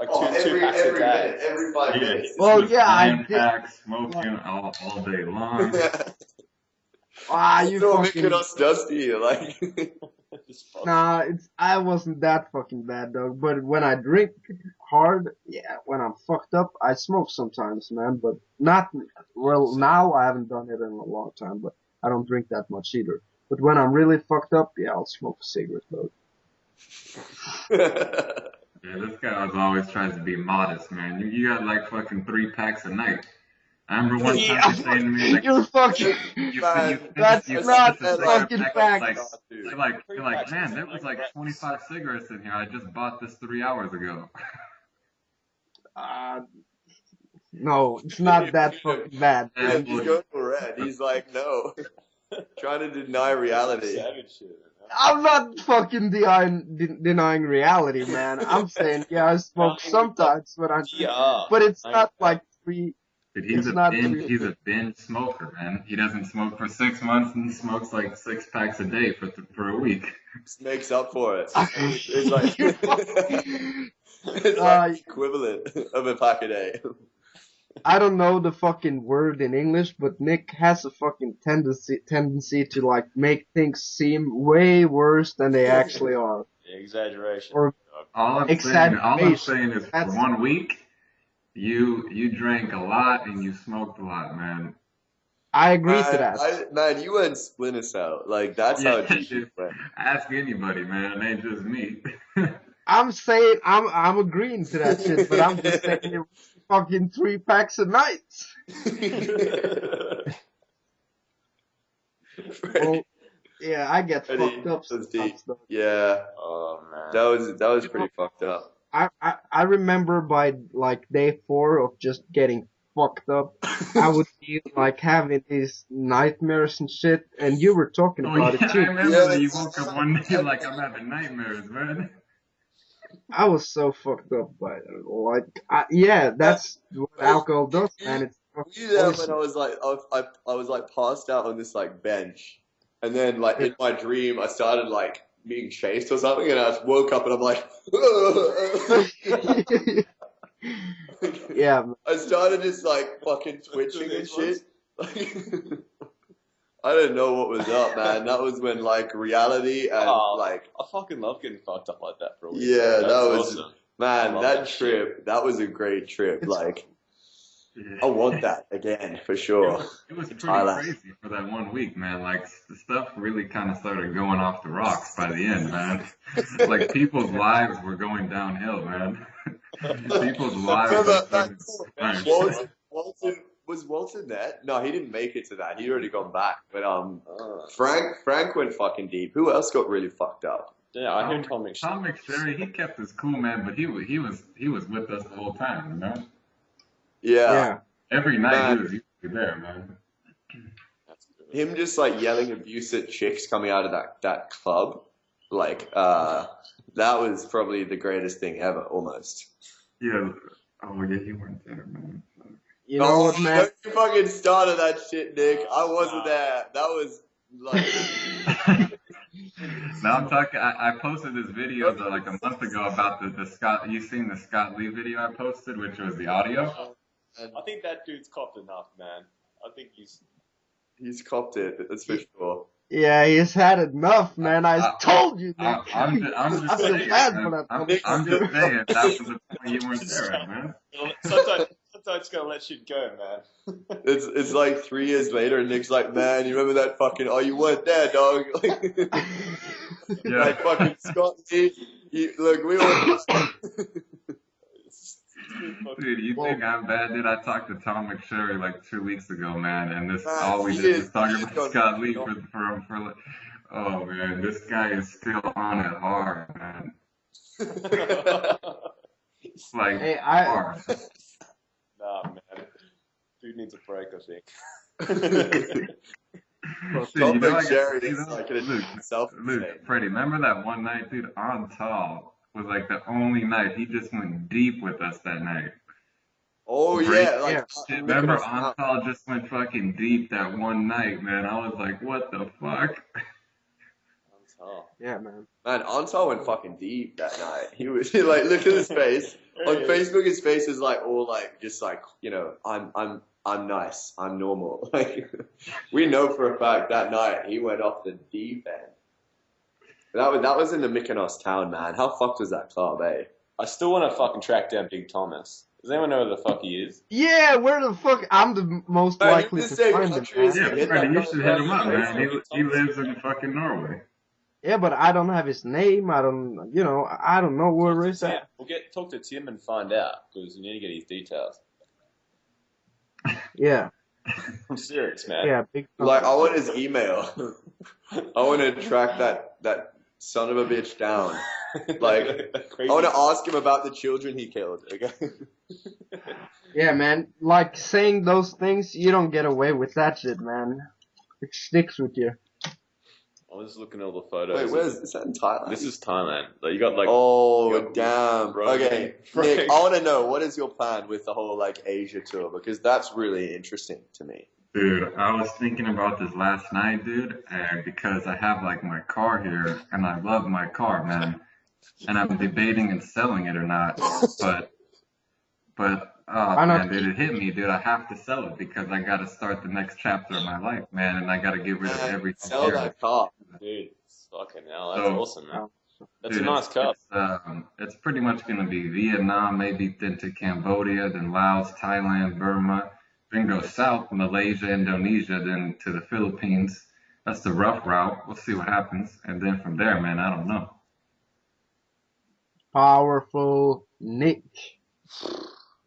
two every packs a every day. minute, every 5 Yeah. minutes. Well, Just yeah, I nine did. packs, smoking all day long. Ah, you Still fucking. making us dusty, like. Just fuck. Nah, I wasn't that fucking bad, dog. But when I drink hard, yeah, when I'm fucked up, I smoke sometimes, man. But not, well, now I haven't done it in a long time, but I don't drink that much either. But when I'm really fucked up, yeah, I'll smoke a cigarette, dog. Yeah, this guy always tries to be modest, man. You got like fucking 3 packs a night. I remember one time you saying to me, like, You're fucking. That's not fucking facts. You're like, man, there was like 25 cigarettes in here. I just bought this 3 hours ago. No, it's not that fucking bad. Yeah, he's going for red. He's like, no. Trying to deny reality. Savage shit. I'm not fucking denying reality, man. I'm saying, yeah, I smoke sometimes, but but it's not like 3. Dude, It's not real. he's a binge smoker, man. He doesn't smoke for 6 months and he smokes like 6 packs a day for a week. Just makes up for it. It's like You're fucking- it's uh, like the equivalent of a pack a day. I don't know the fucking word in English, but Nick has a fucking tendency to like make things seem way worse than they actually are. Exaggeration. Or All I'm exaggeration. saying is for That's 1 week, you drank a lot and you smoked a lot, man. I agree to that. Man, you went Splinter Cell. Like that's how deep Yeah, you went. ask anybody, man. It ain't just me. I'm saying I'm agreeing to that shit, but I'm just saying it was fucking 3 packs a night. Well, yeah, I get fucked up sometimes though. Yeah, Oh man. that was pretty fucked up. I remember by like day 4 of just getting fucked up, I would be like having these nightmares and shit, and you were talking Oh about yeah, it I too. remember Yeah, that you woke up one day like I'm having nightmares, man. I was so fucked up by it. Like, yeah, that's what alcohol does, man. It's Were fucking you there when poison. I was like I was like passed out on this like bench, and then like in my dream I started like being chased or something, and I just woke up and I'm like, Yeah, man. I started just like fucking twitching and shit. Like, I didn't know what was up, man. That was when like reality and like I fucking love getting fucked up like that for a week. yeah, That's that was awesome. man. Love That that trip, that was a great trip. It's- Like Yeah. I want that again for sure. It was pretty Thailand. crazy for that 1 week, man. Like the stuff really kind of started going off the rocks by the end, man. Like people's lives were going downhill, man. People's lives Remember were that starting was Walton there? No, he didn't make it to that. He'd already gone back. But Frank went fucking deep. Who else got really fucked up? Yeah, I heard Tom McSherry. Tom McSherry, he kept his cool, man, but he was with us the whole time, you know. Yeah. yeah. Every night Man. he was usually there, man. That's good. Him just like yelling abuse at chicks coming out of that club. Like, that was probably the greatest thing ever, almost. Yeah. Oh yeah, you weren't there, man. You know what, man? Don't you fucking started that shit, Nick. I wasn't there. That was like Now I'm talking. I posted this video like a month ago about the Scott. You seen the Scott Lee video I posted, which was the audio? I think that dude's copped enough, man. I think he's copped it, that's for sure. Yeah, he's had enough, man. I told you, Nick. I'm I just feel saying. bad Man. for that. I'm just saying that was the point you weren't there at, man. sometimes gotta let shit go, man. It's like 3 years later, and Nick's like, man, you remember that fucking? Oh, you weren't there, dog. Like, Yeah. like fucking Scott Lee. Look, we all. Dude, you think I'm bad? Dude, I talked to Tom McSherry like 2 weeks ago, man, and this Man, all we he did is- was talk he is about gonna- Scott Lee for like, oh man, this guy is still on it hard, man. Like Hey, hard. Nah, man. Dude needs a break, I think. Dude, Tom you know, I McSherry got, you is know, like Luke, self-insane. Freddie, remember that one night, dude? Antal was like the only night he just went deep with us that night. Oh Break- yeah, like Yeah. Remember, Mykonos now. Antal just went fucking deep that one night, man. I was like, what the fuck? Yeah, man. Man, Antal went fucking deep that night. He was like, look at his face on Facebook. His face is like all like, just like, you know, I'm nice, I'm normal. Like, we know for a fact that night he went off the deep end. That was in the Mykonos town, man. How fucked was that club, eh? I still want to fucking track down Big Thomas. Does anyone know where the fuck he is? Yeah, where the fuck? I'm the most Man, likely you to just say find him, country is- man. Yeah, Freddie, you should hit him up, man. He lives in fucking Norway. Yeah, but I don't have his name. I don't, you know, I don't know where is Yeah, that. we'll talk to Tim and find out because you need to get his details. Yeah, I'm serious, man. yeah, big. Like, I want his email. I want to track that son of a bitch down. Like, I want to ask him about the children he killed. Okay. Yeah, man. Like saying those things, you don't get away with that shit, man. It sticks with you. I was looking at all the photos. Wait, is that in Thailand? This is Thailand. Like, you got like. Oh, you got damn. Roman, Okay, Frank. Nick, I want to know, what is your plan with the whole, like, Asia tour? Because that's really interesting to me. Dude, I was thinking about this last night, dude, and because I have like my car here, and I love my car, man, and I'm debating and selling it or not, but Why not? man, dude, it hit me, dude. I have to sell it because I got to start the next chapter of my life, man, and I got to get rid of everything Sell here. that car. Dude, fucking hell, that's So- awesome, man. That's Dude, a nice cup. It's pretty much going to be Vietnam, maybe then to Cambodia, then Laos, Thailand, Burma, then go south, Malaysia, Indonesia, then to the Philippines. That's the rough route. We'll see what happens. And then from there, man, I don't know. Powerful Nick.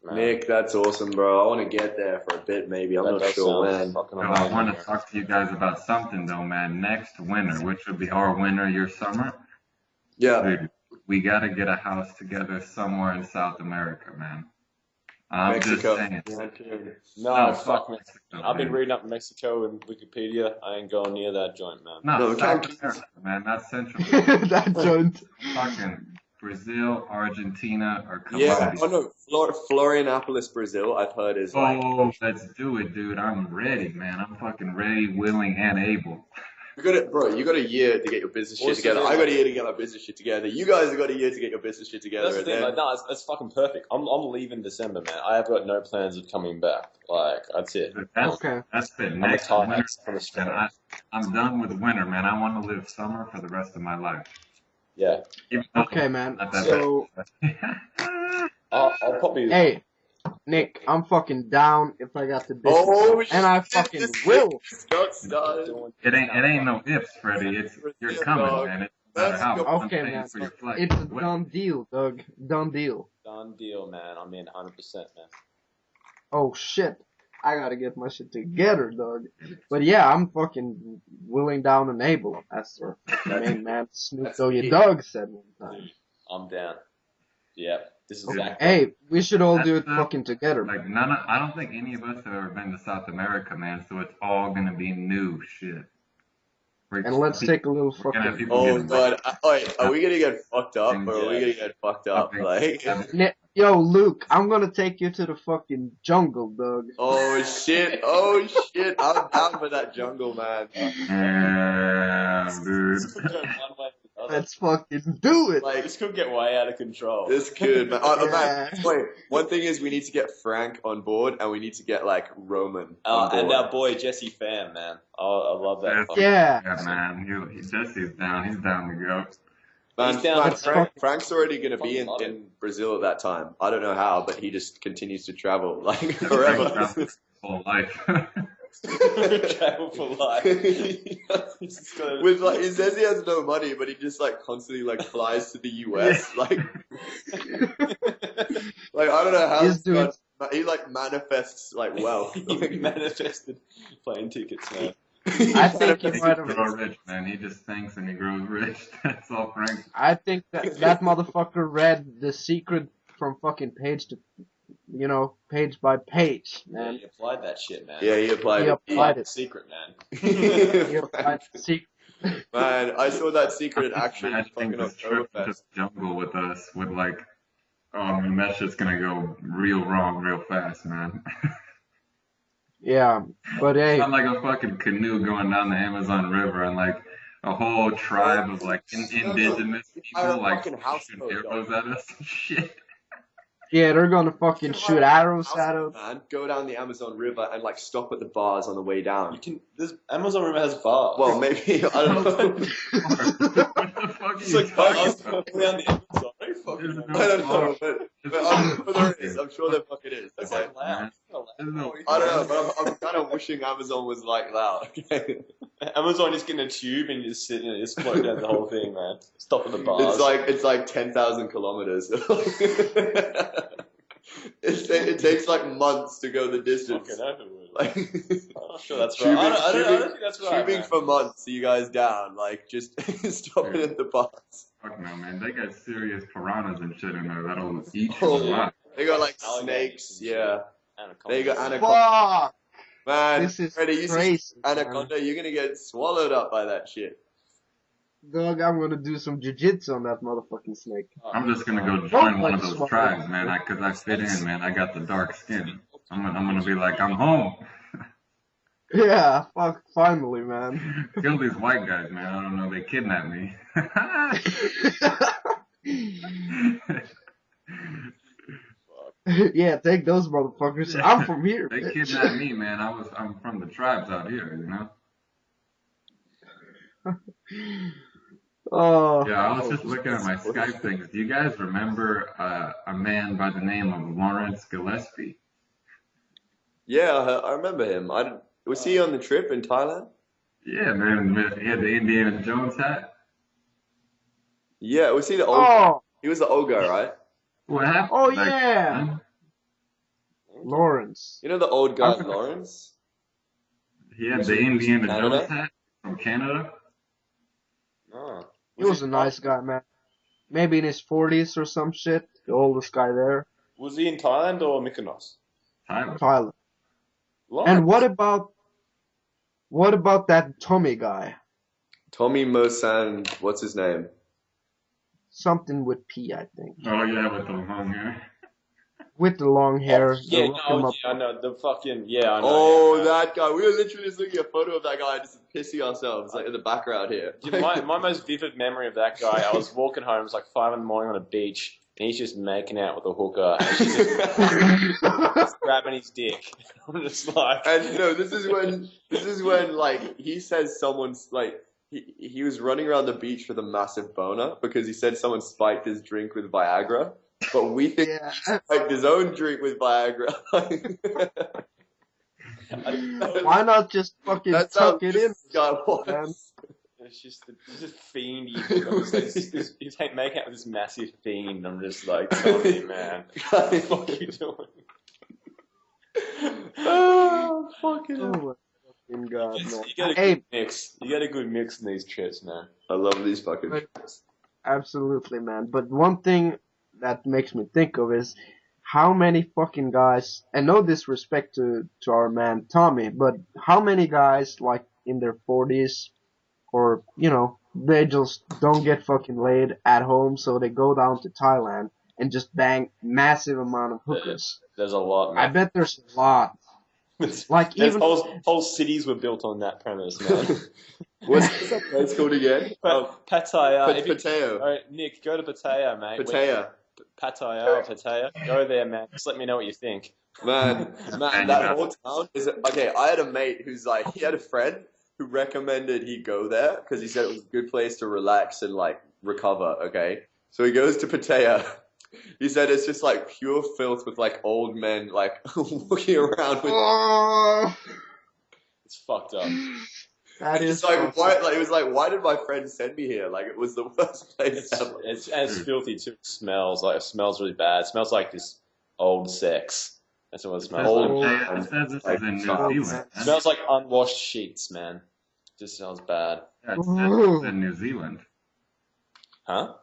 Man. Nick, that's awesome, bro. I want to get there for a bit, maybe. I'm That not does sure sound when. fucking So I amazing. want to talk to you guys about something, though, man. Next winter, which would be our winter, your summer. Yeah. Dude, we got to get a house together somewhere in South America, man. I'm Mexico. just saying. No, fuck me. Mexico, I've been man. reading up Mexico and Wikipedia. I ain't going near that joint, man. No, No, we South can't- America, man. Not Central. That joint. Fucking Brazil, Argentina, or Yeah. Colombia. Oh, no. Florianopolis, Brazil, I've heard is like... Oh, let's do it, dude. I'm ready, man. I'm fucking ready, willing, and able. You got a year to get your business shit What's the together. thing, I got a like- year to get my business shit together. You guys have got a year to get your business shit together. That's the and thing, then- like, no, it's fucking perfect. I'm leaving December, man. I have got no plans of coming back. Like, that's it. That's, Okay. that's it. I'm Next retired winter, from and Australia. I'm done with winter, man. I want to live summer for the rest of my life. Yeah. Even though Okay, man. not that So, bad. I'll probably. hey, Nick, I'm fucking down if I got the business. Oh, And I shit, fucking this will. just got started. It ain't no ifs, Freddie. It's you're coming, man. It doesn't matter how. I'm Okay, paying man. for your flight. It's a Wait. done deal, Doug. Done deal. Done deal, man. I'm in 100%, man. Oh shit. I gotta get my shit together, Doug. But yeah, I'm fucking willing, down, and able, as the main man Snoop That's Doggy it. Dogg said one time. I'm down. Yeah. This is Okay. exactly. Hey, we should all do it That's, fucking together. Like I don't think any of us have ever been to South America, man. So it's all gonna be new shit. And let's take a little We're gonna have fucking... people Oh, getting God. Wait, are we going to get fucked up, or are we Yeah. going to get fucked up? Like... Yo, Luke, I'm gonna take you to the fucking jungle, Doug. Oh, shit. Oh, shit. I'm down for that jungle, man. Yeah, dude. This could go one way or the other. Let's fucking do it. Like, This could get way out of control. this could, man. Oh, man. Yeah. Wait, one thing is we need to get Frank on board, and we need to get, like, Roman on board. And our boy Jesse Pham, man. Oh, I love that. Yes. fucking- Yeah. Yeah, man. Jesse's down. He's down to go. Man, He's down man, to Frank's already going to be Fucking love in Brazil at that time. I don't know how, but he just continues to travel, like, forever. Full life. Travel for life. He's just gotta- With, like, he says he has no money, but he just, like, constantly, like, flies to the US. Like, I don't know how He's doing- he, like, manifests, like, wealth. He manifested plane tickets, man. I think he He might can have. grow rich, man. He just thinks and he grows rich. That's all Frank. I think that motherfucker read The Secret from fucking page to, page by page, Yeah, man. he applied that shit, man. Yeah, he applied He it. applied it. Secret, man. He applied The Secret. Man, I saw that secret in action in Imagine fucking this trip to Oktoberfest. the jungle with us, with like, oh man, that shit's gonna go real wrong real fast, man. Yeah, but hey, Not like a fucking canoe going down the Amazon River and like a whole tribe of like indigenous people like fucking houseboat, shooting arrows at us and shit. yeah, they're gonna fucking shoot arrows at us. Man, go down the Amazon River and, like, stop at the bars on the way down. You can. This Amazon River has bars. Well, maybe, I don't know. What the fuck it's are you like talking bars about? going down the Amazon. I fucking know. I don't know, but I'm sure there is. I'm sure there fucking is. That's Okay? like loud. There's no- I don't know, but I'm kind of wishing Amazon was like loud. Okay? Amazon just get in a tube and you just sit and just float down the whole thing, man. Stop at the bars. It's like 10,000 kilometers. It takes like months to go the distance. fucking overwood. Like, I'm not sure that's right. I don't think that's right. tubing man. for months, so you guys down. Like, just stopping at the bars. Fuck no, man. They got serious piranhas and shit in there that'll eat you Oh, alive. They got like Alligators snakes, and yeah. Anaconda. They got anaconda. Fuck! Man, This is Freddie, you see crazy. man. anaconda, you're gonna get swallowed up by that shit. Dog, I'm gonna do some jujitsu on that motherfucking snake. I'm just gonna go Don't join one like of those swallow. tribes, man. Cause I fit in, man. I got the dark skin. I'm gonna be like, I'm home. Yeah, fuck, finally, man. Kill these white guys, man. I don't know. They kidnapped me. Yeah, take those motherfuckers. I'm from here, They bitch. kidnapped me, man. I'm from the tribes out here, you know. Oh, Yeah, I was just looking at my Skype things. Do you guys remember a man by the name of Lawrence Gillespie? Yeah, I remember him. Was he on the trip in Thailand? Yeah, man. He had the Indiana Jones hat. Yeah, was he the old guy? oh, He was the old guy, right? What happened? oh Like, yeah, huh? Lawrence. You know the old guy, I forgot. Lawrence? He had Was the he from Indiana Canada? Jones hat from Canada. Oh. He was a nice guy, man. Maybe in his 40s or some shit. The oldest guy there. Was he in Thailand or Mykonos? Tyler. Tyler. Lawrence. And what about that Tommy guy? Tommy Mosan, what's his name? Something with P, I think. Oh yeah, with the long hair. With the long hair. Yeah, the look him no, up. yeah, I know. The fucking, yeah, I know. Oh, yeah, that guy. We were literally just looking at a photo of that guy just pissing ourselves like in the background here. Dude, my most vivid memory of that guy, I was walking home, it was like 5 a.m. on a beach, and he's just making out with a hooker, and she's just grabbing his dick. I'm just like... And no, this is when like he says someone's like he was running around the beach with a massive boner because he said someone spiked his drink with Viagra, but we think Yeah. he spiked his own drink with Viagra. Why not just fucking That's how tuck it in? this guy man? was. It's just a fiendy. He's like making out with this massive fiend. I'm just like, Tommy, man, what the fuck are you doing? Oh, fucking Oh hell. my fucking god, You man. get a Hey, good mix. You get a good mix in these trips, man. I love these fucking Right. trips. absolutely, man. But one thing that makes me think of is how many fucking guys, and no disrespect to our man Tommy, but how many guys like in their 40s or, you know, they just don't get fucking laid at home, so they go down to Thailand and just bang massive amount of hookers. There's a lot, I man. bet there's a lot. Like There's even whole cities were built on that premise, man. What's that place called again? Oh, Pattaya. If you- Pattaya. all right, Nick, go to Pattaya, mate. Pattaya. Pattaya or Pattaya. Go there, man. Just let me know what you think. Man, that whole town is okay. I had a mate who's like, he had a friend who recommended he go there because he said it was a good place to relax and like recover. Okay, so he goes to Pattaya. He said it's just like pure filth with like old men like walking around with. oh, It's fucked up. that is It's like awesome. why? Like it was like why did my friend send me here? Like it was the worst place ever. It's filthy too. It smells really bad. It smells like this old sex. That's what it smells like. It says this Like, is in New child Zealand. sex. It smells like unwashed sheets, man. It just smells bad. Yeah, it says it's in New Zealand. Huh?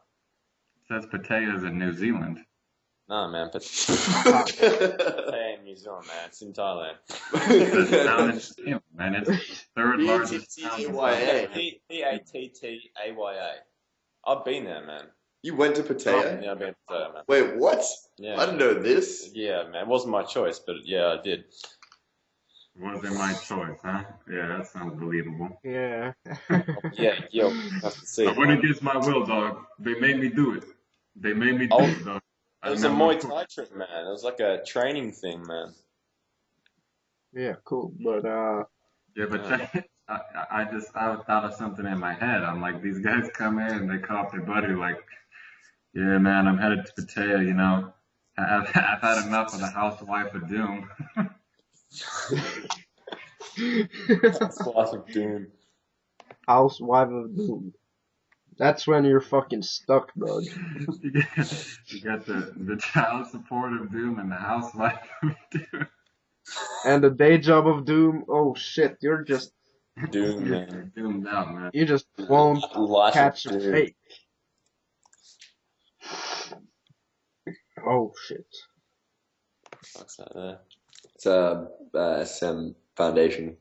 It says Pattaya is in New Zealand. No, man. Pattaya in New Zealand, man. It's in Thailand. It's down in New Zealand, man. It's the third largest town in P-A-T-T-Y-A. Pattaya. I've been there, man. You went to Pattaya? Yeah, I've been to Pattaya, man. Wait, what? Yeah. I didn't know this. Yeah, man. It wasn't my choice, but yeah, I did. Wasn't my choice, huh? Yeah, that sounds believable. Yeah. Yeah, yo, have to see. I went against my will, dog. They made me do it. They made me do Oh, it, dog. It was a Muay Thai trip, man. It was like a training thing, man. Yeah, cool. But Yeah, but check it. I thought of something in my head. I'm like, these guys come in and they call up their buddy, like, yeah, man, I'm headed to Pattaya, you know. I've had enough of the housewife of doom. Classic Doom. Housewife of Doom. That's when you're fucking stuck, dog. You got the child support of doom and the housewife of doom. And the day job of Doom, oh shit, you're just, Doom, You're man. doomed out, man. you just won't Life catch of a Doom. break. Oh shit. What's that there? It's a SM Foundation.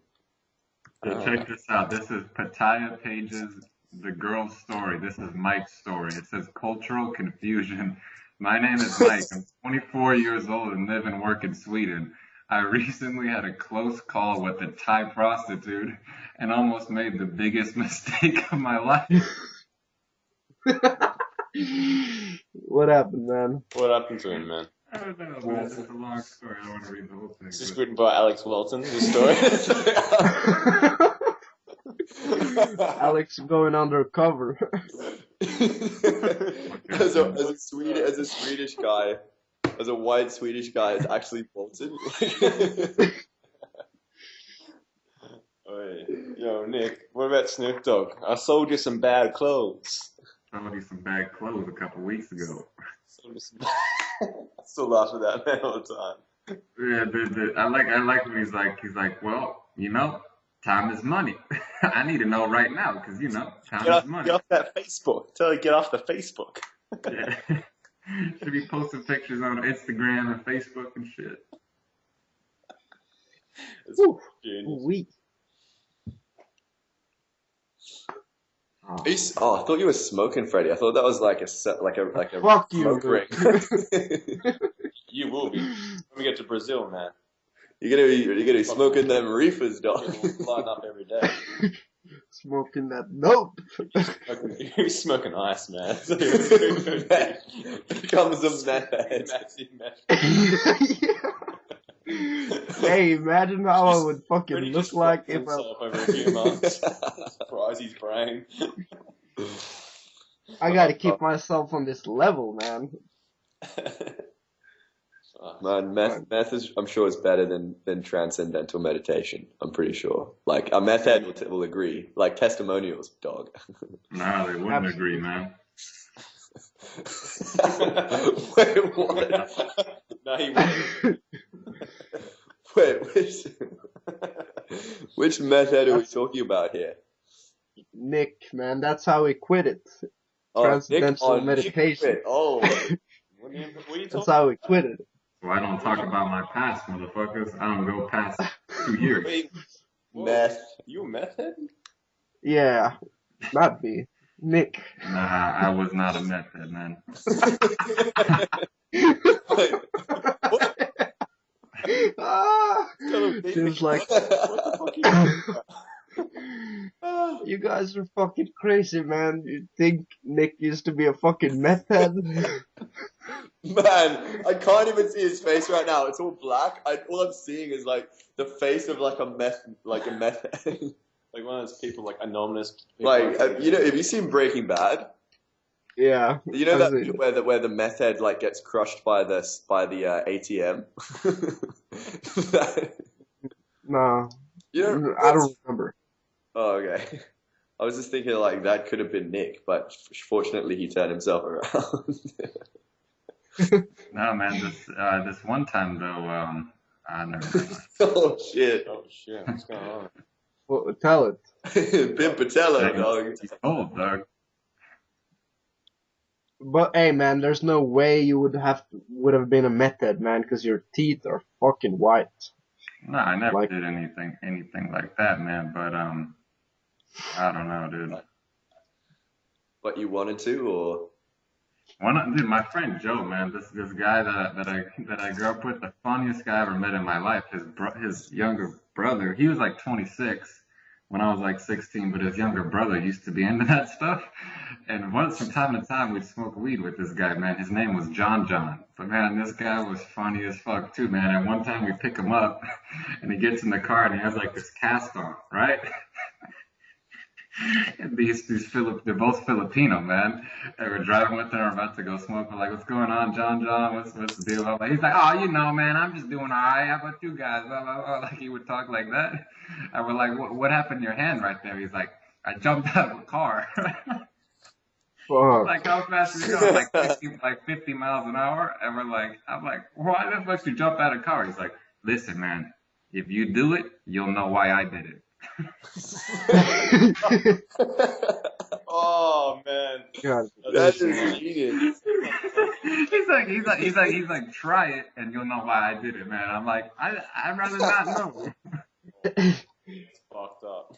So check this out. This is Pattaya Pages the girl's story. This is Mike's story. It says cultural confusion. My name is Mike. I'm 24 years old and live and work in Sweden. I recently had a close call with a Thai prostitute and almost made the biggest mistake of my life. What happened, man? What happened to him, man? I don't know, man. It's a long story. I don't want to read the whole thing. It's just but- written by Alex Walton, the story. Alex going undercover. as a Swedish guy, as a white Swedish guy, it's actually Bolton. Oi, yo, Nick, what about Snoop Dogg? I sold you some bad clothes. I sold you some bad clothes a couple weeks ago. I still laugh at that man all the time. Yeah, I like when he's like, well, time is money. I need to know right now because time is money. Get off that Facebook. Tell her to get off the Facebook. Yeah. Should be posting pictures on Instagram and Facebook and shit. It's Ooh, genius. we. I thought you were smoking, Freddie. I thought that was like a Fuck you. smoke ring. You will be. When we get to Brazil, man. You're gonna be smoking them reefers, dog. We'll line up every day. Smoking that dope. You're smoking ice, man. Comes a meth head. Massive meth. Hey, imagine how I would fucking Freddie look just like fucked if I. himself over a few months. Fries his brain. I gotta keep myself on this level, man. Man, meth is, I'm sure, is better than transcendental meditation. I'm pretty sure. Like a meth head will agree. Like testimonials, dog. Nah, they wouldn't agree, man. Wait, what? No, he wouldn't. Wait, which meth head are we talking about here? Nick, man, that's how we quit it. Oh, Transcendental Nick, meditation. Nick quit. Oh, What are you That's talking how we quit it. Well, I don't talk about my past, motherfuckers. I don't go past 2 years. Wait, whoa. meth. You a meth head? Yeah, not me. Nick. Nah, I was not a meth head, man. Wait, what? Ah, just like, What the fuck are you talking about? you guys are fucking crazy, man. You think Nick used to be a fucking meth head? Man, I can't even see his face right now. It's all black. All I'm seeing is like the face of like a meth head. Like one of those people, like anonymous. People. Like, have you seen Breaking Bad? Yeah. You know I've that seen bit it. where the meth head like gets crushed by the ATM. No, You know, I don't remember. Oh, okay. I was just thinking like that could have been Nick, but fortunately he turned himself around. No, man. This one time though, I never mind. Oh shit! Oh shit, what's going on? Well, tell it. Pim Patello, dog. He's old, dog. But hey, man, there's no way you would have been a meth head, man, because your teeth are fucking white. No, I never Like- did anything like that, man. But I don't know, dude. But you wanted to, or Dude, my friend Joe, man, this guy that I grew up with, the funniest guy I ever met in my life. His younger brother, he was like 26 when I was like 16, but his younger brother used to be into that stuff. And once from time to time, we'd smoke weed with this guy, man. His name was John. But man, this guy was funny as fuck too, man. And one time we pick him up, and he gets in the car and he has like this cast on, right? And they're both Filipino, man. And we're driving with them, we're about to go smoke. We're like, what's going on, John? What's the deal? He's like, oh, man, I'm just doing all right. How about you guys? Blah, blah, blah. Like he would talk like that. And we're like, what happened to your hand right there? He's like, I jumped out of a car. Fuck. Like, how fast is he going? Like 50 miles an hour? And I'm like, why the fuck did you jump out of a car? He's like, listen, man, if you do it, you'll know why I did it. Oh man, God. that is genius. he's like, try it and you'll know why I did it, man. I'm like, I'd rather not know. it's fucked up.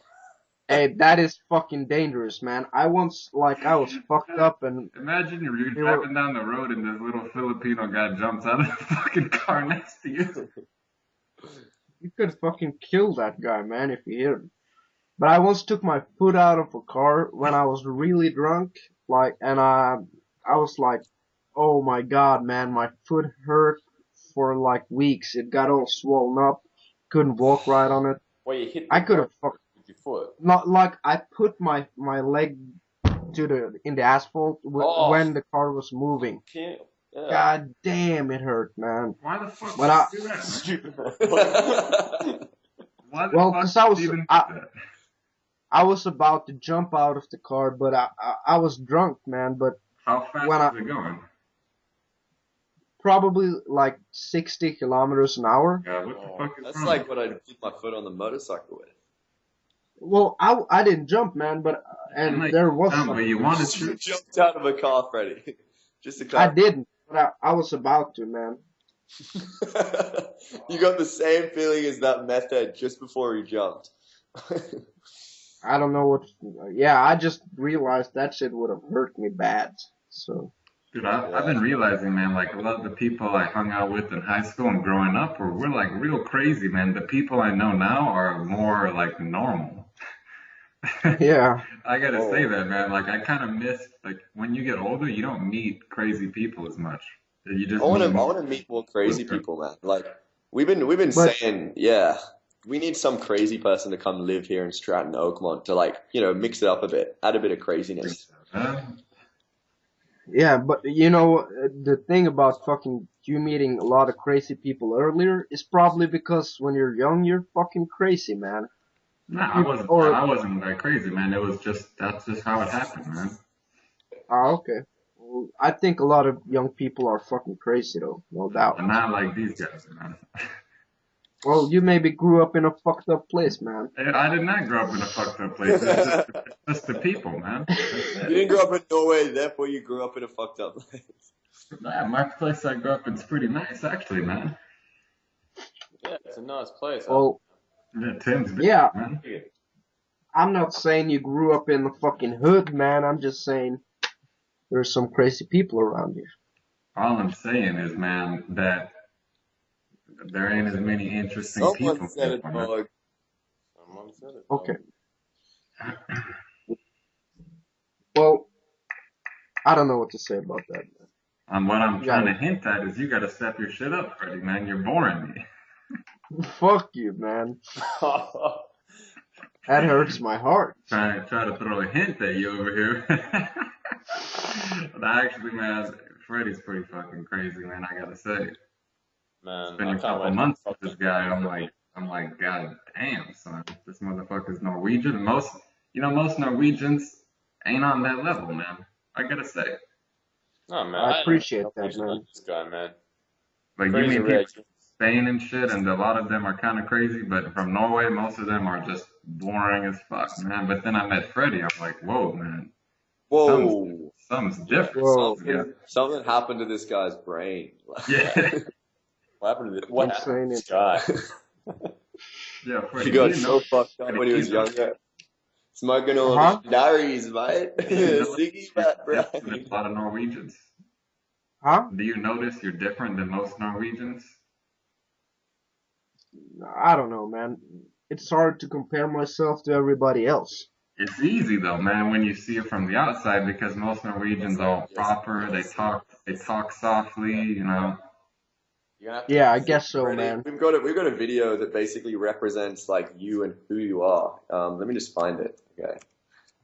Hey, that is fucking dangerous, man. I once, like, I was fucked up and Imagine you're we were, driving down the road and this little Filipino guy jumps out of the fucking car next to you. you could fucking kill that guy, man, if you hit him. But I once took my foot out of a car when I was really drunk, like, and I was like, oh my god, man, my foot hurt for like weeks. It got all swollen up. Couldn't walk right on it. Well, you hit I the could road have fucked, with your foot. not like I put my leg in the asphalt Oh, when the car was moving. can't. Yeah. God damn, it hurt, man. Why the fuck But I, did you do that? Stupid. Why the well, fuck 'cause I did was you even do I, that? I was about to jump out of the car, but I was drunk, man. But How fast when I was it going? probably like 60 kilometers an hour. Yeah, what the Oh, fuck is That's wrong? like what I'd put my foot on the motorcycle with. Well, I didn't jump, man, but And and like, there was but you wanted You to. jumped out of a car, Freddie. Just to I clarify. didn't, but I was about to, man. You got the same feeling as that meth head just before he jumped. I don't know what. Yeah, I just realized that shit would have hurt me bad. So Dude, I've been realizing, man, like a lot of the people I hung out with in high school and growing up we're like real crazy, man. The people I know now are more like normal. yeah, I gotta say Oh. that, man. Like I kind of miss, like when you get older, you don't meet crazy people as much. You I just want meet to. I more want to meet more crazy people. people, man. Like we've been but saying, yeah, we need some crazy person to come live here in Stratton Oakmont to like, mix it up a bit, add a bit of craziness. yeah, but the thing about fucking you meeting a lot of crazy people earlier is probably because when you're young, you're fucking crazy, man. Nah, You or I wasn't like crazy, man. It was just that's just how it happened, man. okay. Well, I think a lot of young people are fucking crazy though, no doubt. But not like these guys, man. Well, you maybe grew up in a fucked up place, man. I did not grow up in a fucked up place. It's just the people, man. That's You it. didn't grow up in Norway, therefore you grew up in a fucked up place. Nah, my place I grew up in's pretty nice, actually, man. Yeah, it's a nice place. Well, Yeah, Tim's big, yeah, man. I'm not saying you grew up in the fucking hood, man. I'm just saying there's some crazy people around you. All I'm saying is, man, that there ain't as many interesting Someone people said here, it, man. dog. Someone said it. Okay. Well, I don't know what to say about that, man. What I'm You trying to gotta, hint at is you gotta step your shit up, Freddie, man. You're boring me. fuck you, man. Oh. That hurts my heart. Try to throw a hint at you over here. But actually, man, Freddie's pretty fucking crazy, man. I gotta say. Man, Spending I a can't couple wait to months fuck with this that guy, guy. I'm like, God damn, son, this motherfucker's Norwegian. Most Norwegians ain't on that level, man. I gotta say. No, man, I I don't appreciate know that, man. this guy, man. Like, you Crazy mean people rare. from Spain and shit, and a lot of them are kind of crazy, but from Norway, most of them are just boring as fuck, man. But then I met Freddie, I'm like, whoa, man, something's, Whoa. something's different. Whoa, Yeah. Something happened to this guy's brain. Yeah. What happened to this? What I'm happened saying to this it. guy? Yeah, He Freddie, got you so know, fucked up Freddie, when he was you know, younger. Smoking all Huh? the dairies, mate. you know, Ziggy you're fat different than brain. a lot of Norwegians. Huh? Do you notice you're different than most Norwegians? I don't know, man. It's hard to compare myself to everybody else. It's easy though, man, when you see it from the outside because most Norwegians are all proper. They talk softly, you know. You're gonna have Yeah, I to guess so, Freddie, man. we've got a video that basically represents like you and who you are. Let me just find it. Okay.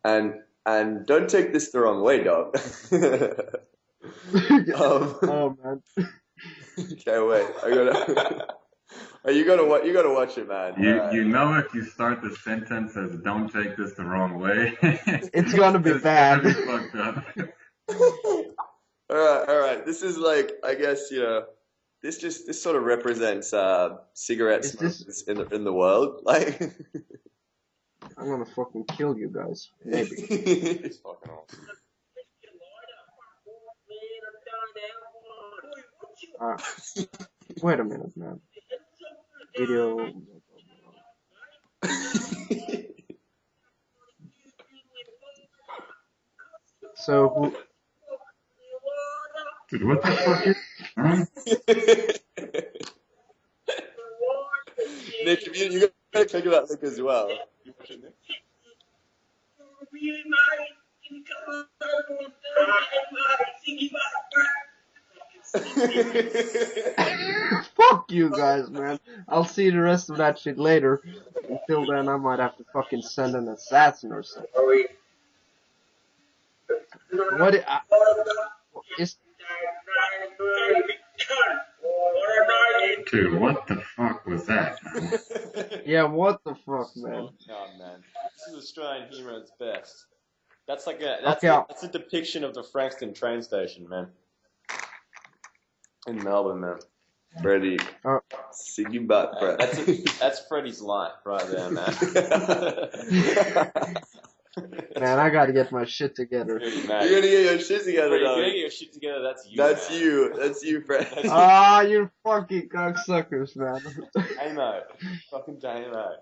And don't take this the wrong way, dog. Oh man. Okay, wait. I gotta. You gotta watch it, man. You know if you start the sentence as "Don't take this the wrong way," It's gonna be it's bad. gonna be fucked up. All right. This is like, I guess, this sort of represents cigarette Is this? smokers in the world. Like, I'm gonna fucking kill you guys. Maybe. It's fucking awesome. Uh, wait a minute, man. Video. So who? Dude, what the fuck is huh? Nick, you gotta check that Nick as well. You watching Nick? Fuck you guys, man. I'll see the rest of that shit later. Until then, I might have to fucking send an assassin or something. What is? Dude, what the fuck was that, man? Yeah, what the fuck, man? Oh man, this is Australian humour at its best. That's like Okay. that's a depiction of the Frankston train station, man. In Melbourne, man. Freddie. Uh, Siggy butt breath. That's Freddie's life right there, man. Man, I gotta get my shit together. Freddie, You're man. gonna get your shit together, Freddie, dog. you gotta get your shit together. That's you. That's man. you. That's you, Fred. Ah, you fucking cocksuckers, man. Damo. Fucking Damo.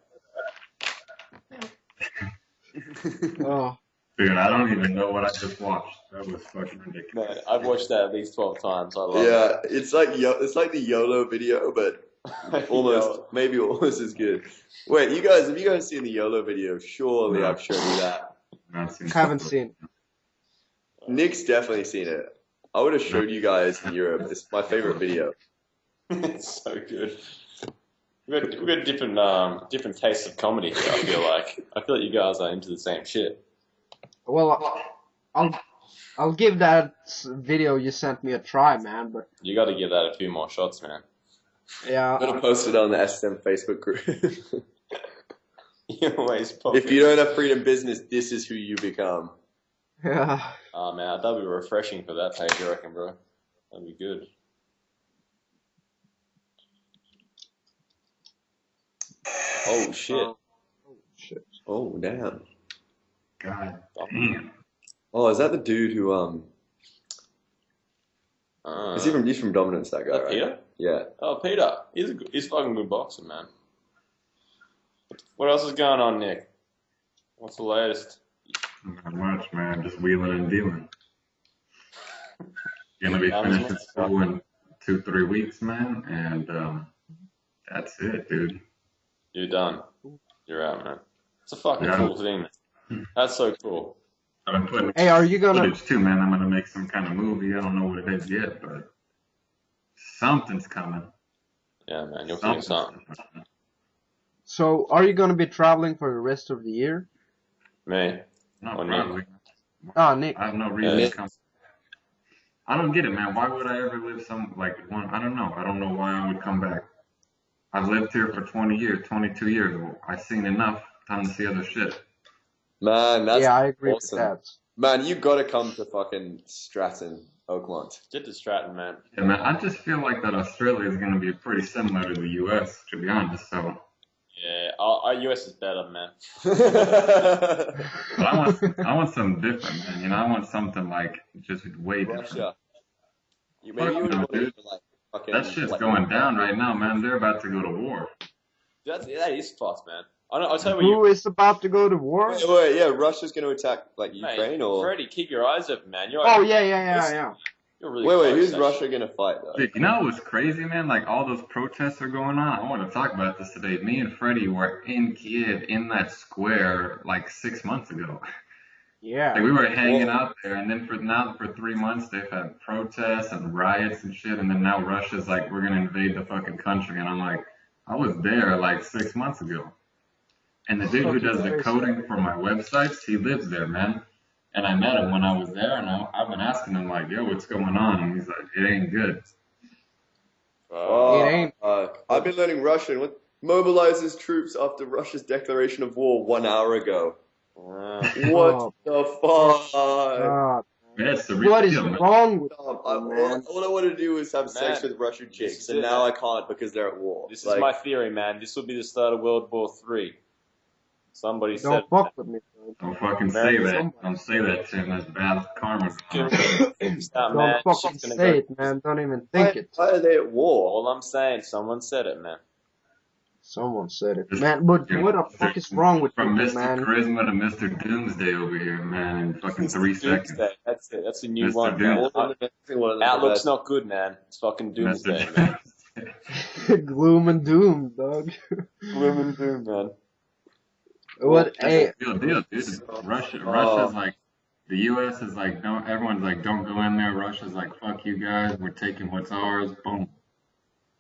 Oh, Dude, I don't even know what I just watched. That was fucking ridiculous. Man, I've watched that at least 12 times. I love Yeah, it's like the YOLO video, but it. maybe almost as good. Wait, have you guys seen the YOLO video? Surely I've shown you that. Not seen haven't seen. Nick's definitely seen it. I would have showed you guys in Europe. It's my favorite video. It's so good. We've got different tastes of comedy here, I feel like you guys are into the same shit. Well, I'll give that video you sent me a try, man. But You gotta give that a few more shots, man. yeah, I'm gonna post it on the SM Facebook group. You always pop If you don't have freedom business, this is who you become. yeah. Oh man, that'd be refreshing for that page, I reckon, bro. That'd be good. Oh shit. Shit. Oh damn. God damn. Oh, is that the dude who Is he he's from Dominance, that guy, that right? Peter? Yeah. Oh, Peter. He's fucking good boxer, man. What else is going on, Nick? What's the latest? Not much, man. Just wheeling and dealing. Gonna be That was finishing school in 2-3 weeks, man, and that's it, dude. You're done. You're out, man. It's a fucking Yeah. cool thing, man. That's so cool. I've been putting Hey, are you gonna? footage too, man. I'm gonna make some kind of movie. I don't know what it is yet, but something's coming. Yeah, man. You'll figure something. coming. So, are you gonna be traveling for the rest of the year? Me. Not Or probably. Ah, Nick. I have no reason Yeah. to come. I don't get it, man. Why would I ever live one? I don't know. I don't know why I would come back. I've lived here for 20 years, 22 years. I've seen enough. Time to see other shit. Man, that's Yeah, I agree awesome. with that. Man, you gotta come to fucking Stratton, Oakmont. Get to Stratton, man. Yeah, man. I just feel like that Australia is gonna be pretty similar to the U.S. To be honest. So, Yeah, our US is better, man. but I want something different, man. You know, I want something like just way different. Russia. You Fuck maybe you no, would dude. like fucking That shit's like, going down right now, man. They're about to go to war. That is fucked, man. I'll tell you what Who is about to go to war? Wait, yeah, Russia's gonna attack like Mate, Ukraine or Freddie, keep your eyes open, man. Oh yeah. You're really wait, close, who's actually. Russia gonna fight though? Dude, you know what's crazy, man? Like all those protests are going on. I want to talk about this today. Me and Freddie were in Kiev in that square like 6 months ago. Yeah. Like we were hanging out there, and then for 3 months they've had protests and riots and shit, and then now Russia's like we're gonna invade the fucking country, and I'm like, I was there like 6 months ago, and the dude who does the coding for my websites, he lives there, man. And I met him when I was there, and I've been asking him like, yo, what's going on? And he's like, it ain't good. Oh, It ain't. I've been learning Russian. What mobilizes troops after Russia's declaration of war 1 hour ago? What the fuck? God. Yeah, it's the real What is deal, man. wrong with you, man? All I want to do is have sex Man, with Russian this chicks, is and it, now man. I can't because they're at war. This Like, is my theory, man. This will be the start of World War III. Somebody said. Don't fuck with me, bro. Don't fucking say that. Don't say that, Tim. That's bad karma. Stop, Don't man. fucking Shit's gonna say go- it, man. Don't even think it. why are they at war? All I'm saying, someone said it, man. Someone said it, Just man. But fucking what the fuck is wrong with from people, Mr. man? Charisma to Mr. Doomsday over here, man, in fucking 3 seconds. Doomsday. That's it. That's a new Mr. one. Doom. Outlook's not good, man. It's fucking Doomsday, man. Gloom and doom, dog. Gloom and doom, man. What? Hey, Real deal, dude. Russia's like, the U.S. is like, don't. Everyone's like, don't go in there. Russia's like, fuck you guys. We're taking what's ours. Boom.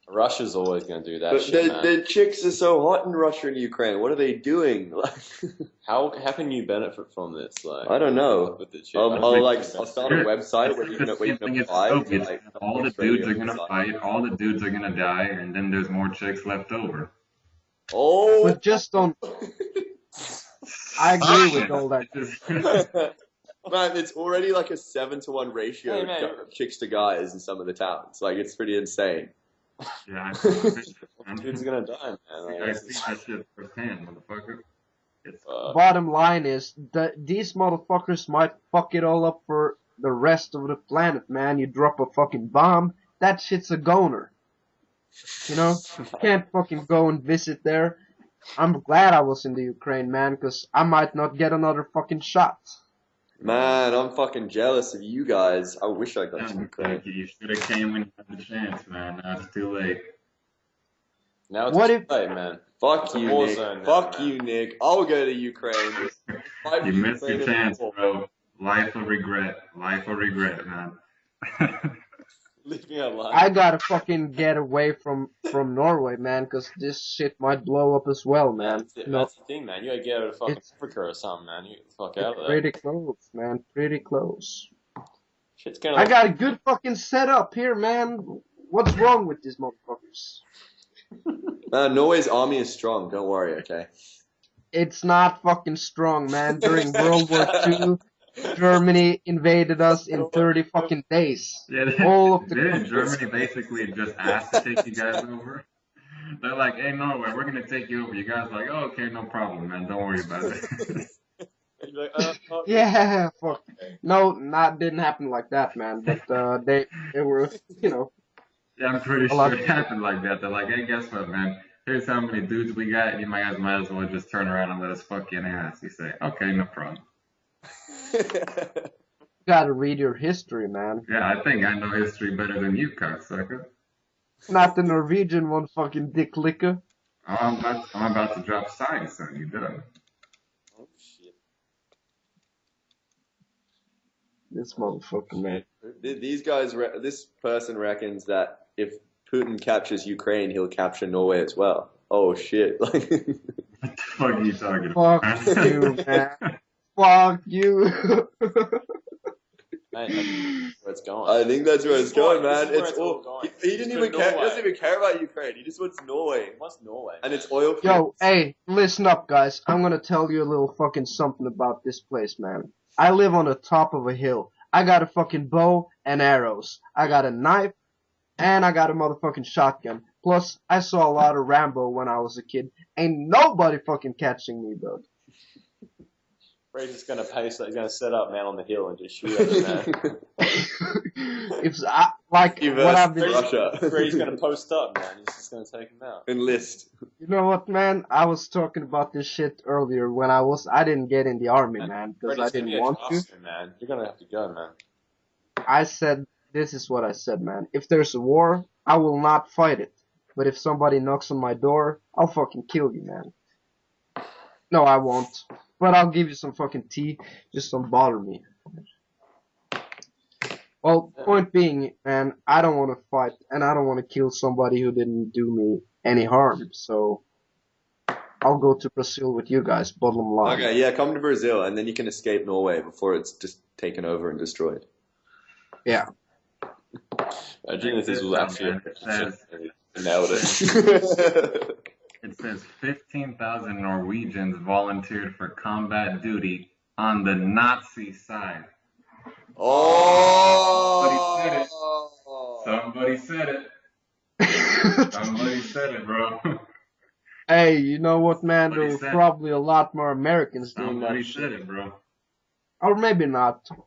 Russia's always going to do that But shit, man. the chicks are so hot in Russia and Ukraine. What are they doing? How can you benefit from this? Like, I don't know. with the chick? I'll start a website where you can apply. It's all the dudes are gonna fight, all the dudes are gonna die, and then there's more chicks left over. Oh, but just don't. I agree with all that. man, it's already like a 7-to-1 ratio Hey, man. of chicks to guys in some of the towns. Like, it's pretty insane. Yeah, Dude's gonna die, man. I see that shit firsthand, motherfucker. It's Bottom line is that these motherfuckers might fuck it all up for the rest of the planet, man. You drop a fucking bomb, that shit's a goner. You know? Can't fucking go and visit there. I'm glad I was in the Ukraine, man, because I might not get another fucking shot. Man, I'm fucking jealous of you guys. I wish I got to Ukraine. you should have came when you had the chance, man. Now it's too late. Now it's What too if- late, man. Fuck It's a you, war Nick. zone now, Fuck man. you, Nick. I'll go to Ukraine. Fight You for missed your Ukraine chance, and- bro. Life of regret. Life of regret, man. Leave me alone. I gotta fucking get away from Norway, man, because this shit might blow up as well, man. That's it. No, That's the thing, man. You gotta get out of fucking It's- Africa or something, man. You get the fuck it's out of there. pretty close, man. Pretty close. Shit's gonna. I got a good fucking setup here, man. What's wrong with these motherfuckers? Man, Norway's army is strong. Don't worry, okay? It's not fucking strong, man. During World War II, Germany invaded us in 30 fucking days. Yeah, All of the didn't countries. Germany basically just asked to take you guys over? They're like, hey, Norway, we're gonna take you over. You guys are like, oh, okay, no problem, man. Don't worry about it. You're like, Yeah, fuck. No, didn't happen like that, man. But they were, you know. Yeah, I'm pretty A lot. sure it happened like that. They're like, hey, guess what, man? Here's how many dudes we got, and you guys might as well just turn around and let us fuck you in the ass. You say, okay, no problem. Gotta read your history, man. Yeah, I think I know history better than you, cocksucker. Not the Norwegian one, fucking dick licker. Oh, I'm about to drop science on you, done. oh shit. This motherfucker, man. These guys, this person reckons that if Putin captures Ukraine, he'll capture Norway as well. Oh shit! What the fuck are you talking about? Fuck you, man. Fuck you. Man, that's where it's going. I think that's where it's going, man. This is where It's it's all. all going. He Just didn't to even care. He Norway. doesn't even care about Ukraine. He just wants Norway, What's Norway? and man? it's oil. Yo, fields. hey, listen up, guys. I'm gonna tell you a little fucking something about this place, man. I live on the top of a hill. I got a fucking bow and arrows. I got a knife, and I got a motherfucking shotgun. Plus, I saw a lot of Rambo when I was a kid. Ain't nobody fucking catching me, dog. Ray's just gonna pace. He's gonna set up man on the hill and just shoot at him, man. If I, like You what I've versus been, Russia. Ray's gonna post up, man. He's just gonna take him out. Enlist. you know what, man? I was talking about this shit earlier when I didn't get in the army, man, because I Ray's gonna didn't be a want to. Johnson, man. You're gonna have to go, man. I said, this is what I said, man. If there's a war, I will not fight it. But if somebody knocks on my door, I'll fucking kill you, man. No, I won't. But I'll give you some fucking tea. Just don't bother me. Well, point being, man, I don't want to fight, and I don't want to kill somebody who didn't do me any harm. So, I'll go to Brazil with you guys, bottom line. Okay, yeah, come to Brazil, and then you can escape Norway before it's just taken over and destroyed. Yeah. Imagine if this was actually It says, nailed it. it says 15,000 Norwegians volunteered for combat duty on the Nazi side. Oh! Somebody said it. Somebody said it, bro. Hey, you know what, man? There Somebody were said it. probably a lot more Americans doing Somebody that shit. said it, bro. Or maybe not. Someone-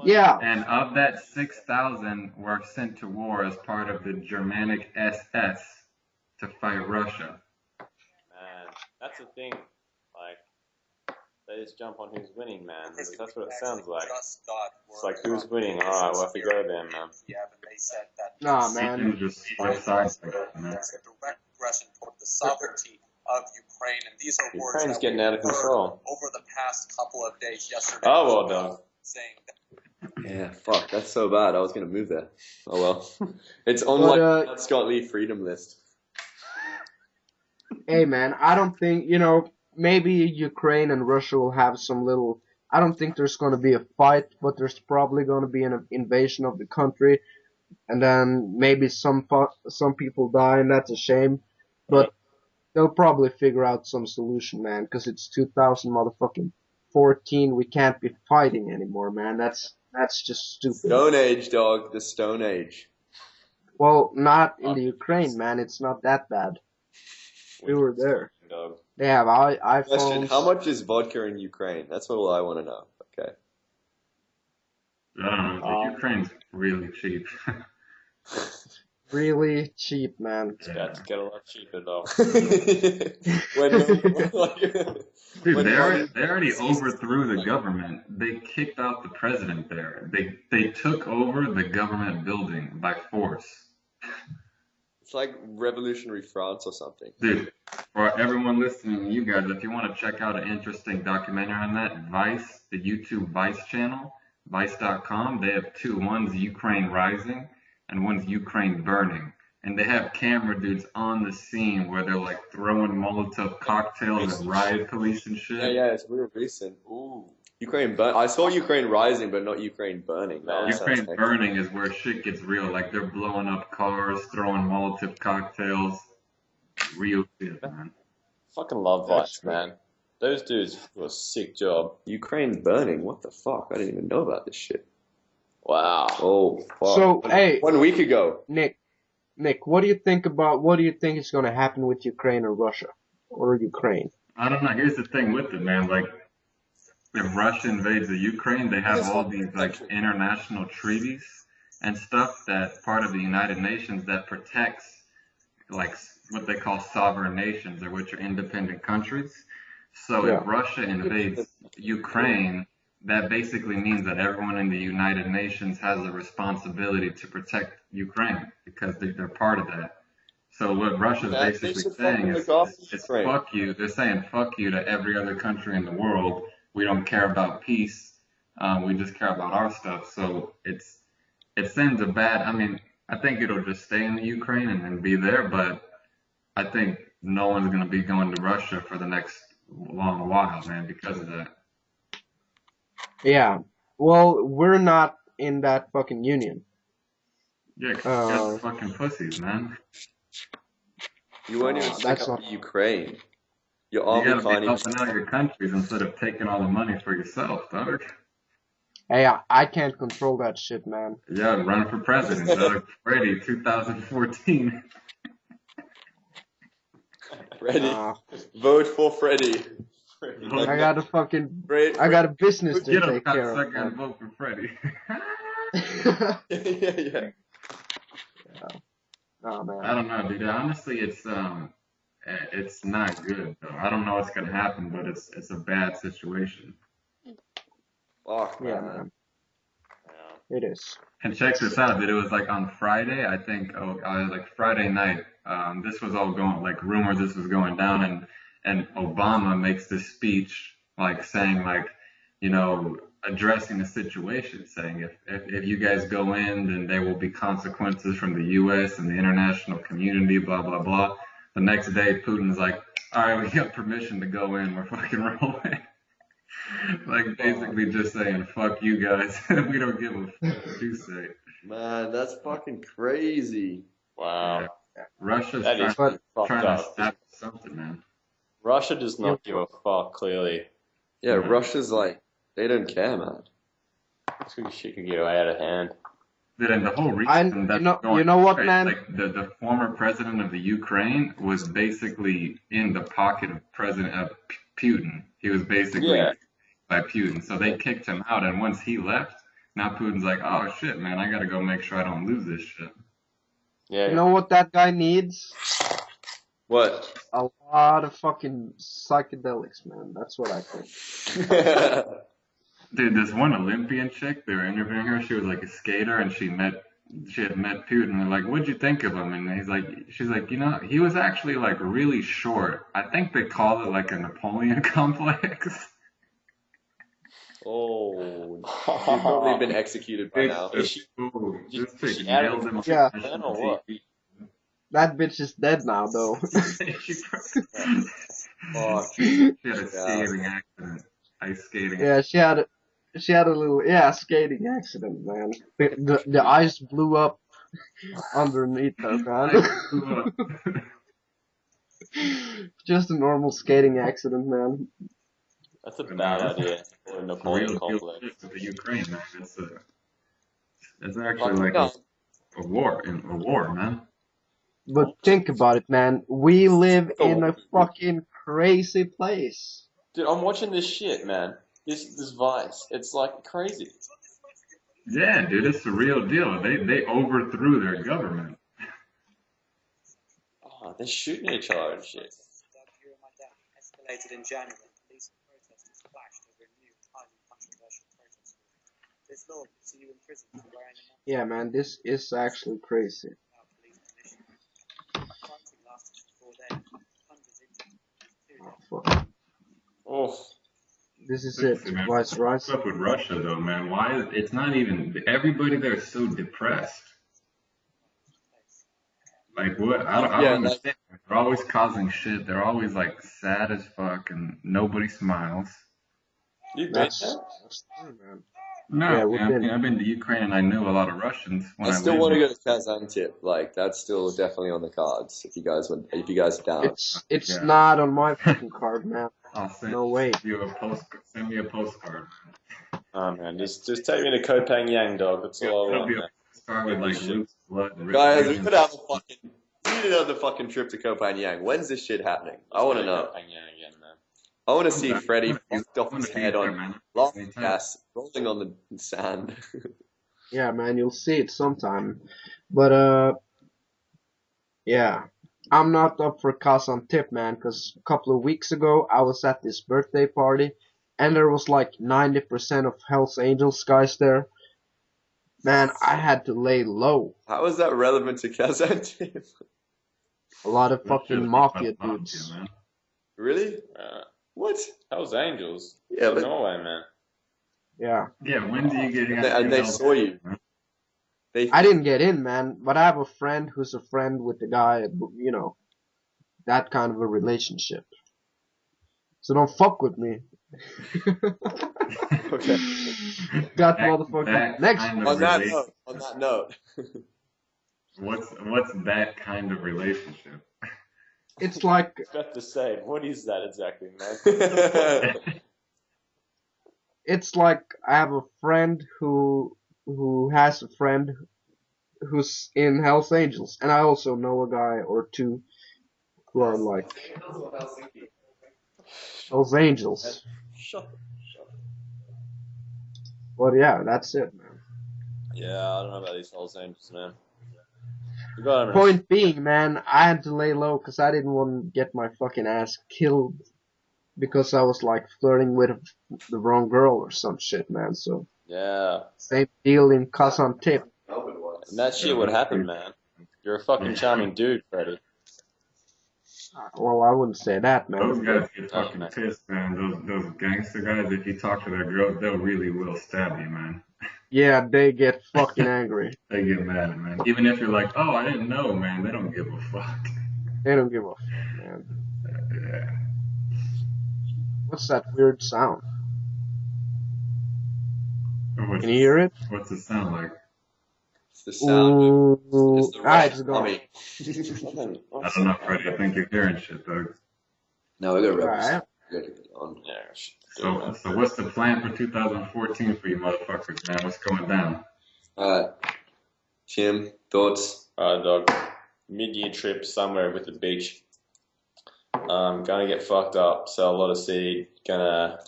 Yeah. And of that, 6,000 were sent to war as part of the Germanic SS to fight Russia. That's the thing. Like, they just jump on who's winning, man. Because that's what it sounds like. It's like, who's winning? All right, we'll have to go there, man. Nah, You man. just switch sides, man. Aggression toward the sovereignty of Ukraine, and these are words Ukraine's that getting we out of heard control. over the past couple of days. Yesterday, Oh, well done. saying that Yeah, fuck, that's so bad. I was gonna move there. Oh well. It's on But, like Scott Lee freedom list. Hey, man, I don't think, maybe Ukraine and Russia will have some little. I don't think there's going to be a fight, but there's probably going to be an invasion of the country, and then maybe some people die, and that's a shame. But they'll probably figure out some solution, man, because it's 2000 motherfucking 14. We can't be fighting anymore, man. That's just stupid. Stone Age, dog. The Stone Age. Well, not in the Ukraine, man. It's not that bad. We were there. Dog. They have iPhones. Question: how much is vodka in Ukraine? That's what I want to know. Okay. I don't know. Ukraine's really cheap. Really cheap, man. It's about to get a lot cheaper, though. Dude, they already overthrew the government. They kicked out the president there. They took over the government building by force. It's like revolutionary France or something. Dude, for everyone listening, you guys, if you want to check out an interesting documentary on that, Vice, the YouTube Vice channel, Vice.com, they have two. One's Ukraine Rising and one's Ukraine Burning. And they have camera dudes on the scene where they're like throwing Molotov cocktails and riot police and shit. Yeah, it's real recent. Ooh. Ukraine burn. I saw Ukraine Rising, but not Ukraine Burning. Man, Ukraine Burning is where shit gets real. Like they're blowing up cars, throwing Molotov cocktails. Real shit, man. Fucking love Vice, man. Those dudes do a sick job. Ukraine Burning? What the fuck? I didn't even know about this shit. Wow. Oh, fuck. So, hey, 1 week ago. Nick, what do you think is going to happen with Ukraine or Russia or Ukraine? I don't know. Here's the thing with it, man. Like, if Russia invades the Ukraine, they have all these like international treaties and stuff that part of the United Nations that protects like what they call sovereign nations, or which are independent countries. So if Russia invades Ukraine, that basically means that everyone in the United Nations has a responsibility to protect Ukraine because they're part of that. So what Russia's basically saying is fuck you. They're saying fuck you to every other country in the world. We don't care about peace. We just care about our stuff. So it sends a bad. I mean, I think it'll just stay in the Ukraine and be there, but I think no one's going to be going to Russia for the next long while, man, because of that. Yeah. Well, we're not in that fucking union. Yeah, 'cause you guys are fucking pussies, man. You weren't even that's up not- Ukraine. Your You army gotta be can't even. helping out your countries instead of taking all the money for yourself, dog. Hey, I can't control that shit, man. Yeah, run for president, dog. Freddie, 2014. Freddie. Vote for Freddie. I got a business to Get him, take care cocksucker, and of. vote for Freddie. yeah. Oh man. I don't know, dude. Honestly, it's not good, though. I don't know what's gonna happen, but it's a bad situation. Fuck, Yeah, man. man. It is. And check this out, dude. It was like on Friday, I think, like Friday night. This was all going, like rumors this was going down, and Obama makes this speech, like saying, like, you know, addressing the situation, saying if you guys go in, then there will be consequences from the U.S. and the international community, blah blah blah. The next day, Putin's like, all right, we got permission to go in. We're fucking rolling. Like basically just saying, fuck you guys. We don't give a fuck what you say. Man, that's fucking crazy. Wow. Yeah. Russia's That is trying fucked to up. stop something, man. Russia does not give a fuck, clearly. Yeah, Russia's like, they don't care, man. This shit could get out of hand. Dude, and the whole reason that's going you know what, right, man? like the former president of the Ukraine was basically in the pocket of President Putin. He was basically by Putin. So they kicked him out, and once he left, now Putin's like, oh shit, man, I gotta go make sure I don't lose this shit. Yeah. You know what that guy needs? What? a lot of fucking psychedelics, man. That's what I think. Dude, this one Olympian chick, they were interviewing her. She was like a skater, and she had met Putin. They're like, "What'd you think of him?" And she's like, he was actually like really short. I think they called it like a Napoleon complex. Oh, She's probably been executed by now. This she chick out of nailed him on Yeah. national Or what? TV. That bitch is dead now, though. She Fuck. had a skating accident, ice skating. Yeah, she had a little skating accident, man. The ice blew up underneath her, man. Just a normal skating accident, man. That's a bad idea. Or a Napoleon Real complex. shit with the Ukraine, man. It's actually like a war, man. But think about it, man. We live in a fucking crazy place. Dude, I'm watching this shit, man. This Vice. It's like crazy. Yeah, dude, it's the real deal. They overthrew their government. Oh, they're shooting each other and shit. Escalated in January. Police and protesters clashed over a new, highly controversial protest law. This law puts you in prison for wearing a mask Yeah, man, this is actually crazy. without police permission. Fighting lasted for 4 days. Hundreds injured. 2 days. Oh, fuck. Oh, This is it. Man, What's right? what's up with Russia, though, man? Why? It's not even everybody there is so depressed. Like what? I don't understand. They're always causing shit. They're always like sad as fuck, and nobody smiles. you been That's there? true, man. No, Yeah, I've been to Ukraine, and I knew a lot of Russians when I I still lived want to there. go to Kazantip. Like that's still definitely on the cards. If you guys are down. It's Yeah. not on my fucking card, man. I'll send No way. you a send me a postcard. Oh man, just take me to Koh Phangan, dog. That's all I It'll want, be man. a postcard with like Luke's blood. And Guys, we written could have we need another fucking trip to Koh Phangan. When's this shit happening? I want to know. Koh Phangan again, man. I want to see Freddy I'm fucked off gonna his be head there, on man. laughing Anytime. gas, rolling on the sand. Yeah, man, you'll see it sometime. But yeah, I'm not up for Kazan tip, man, because a couple of weeks ago I was at this birthday party, and there was like 90% of Hell's Angels guys there. Man, I had to lay low. How is that relevant to Kazantip? A lot of That fucking shit's mafia about dudes. man. Really? What? Hell's Angels. Yeah, but Norway, man. Yeah. Yeah, when do you get and they saw you. They I didn't get in, man, but I have a friend who's a friend with the guy, you know, that kind of a relationship. So don't fuck with me. Okay. Got That motherfucking next. kind of On that relation- note, on that note. What's that kind of relationship? It's like About to say, what is that exactly, man? it's like I have a friend who has a friend who's in Hell's Angels, and I also know a guy or two who are like Hell's Angels. Shut up. But yeah, that's it, man. Yeah, I don't know about these Hell's Angels, man. You got 'em in a Point being, man, I had to lay low because I didn't want to get my fucking ass killed because I was like flirting with the wrong girl or some shit, man. So Yeah. same deal in Kazan tip. And that shit would happen, man. You're a fucking charming dude, Freddy. Well, I wouldn't say that, Those man. guys get fucking pissed, man. Those gangster guys, if you talk to their girl, they'll really will stab you, man. Yeah, they get fucking angry. They get mad, man. Even if you're like, oh, I didn't know, man, they don't give a fuck. They don't give a fuck, man. Yeah. What's that weird sound? What's, Can you hear it? what's it sound like? It's the sound. Ooh. It's the Alright, Russian it's gone. army. I don't know, Freddie. I think you're hearing shit, though. No, we got rebels. Alright. We gotta get on. Yeah, shit. So what's the plan for 2014 for you motherfuckers, man? What's going down? Alright. Tim, thoughts? Alright, dog. Mid-year trip somewhere with the beach. Gonna get fucked up, sell a lot of seed, gonna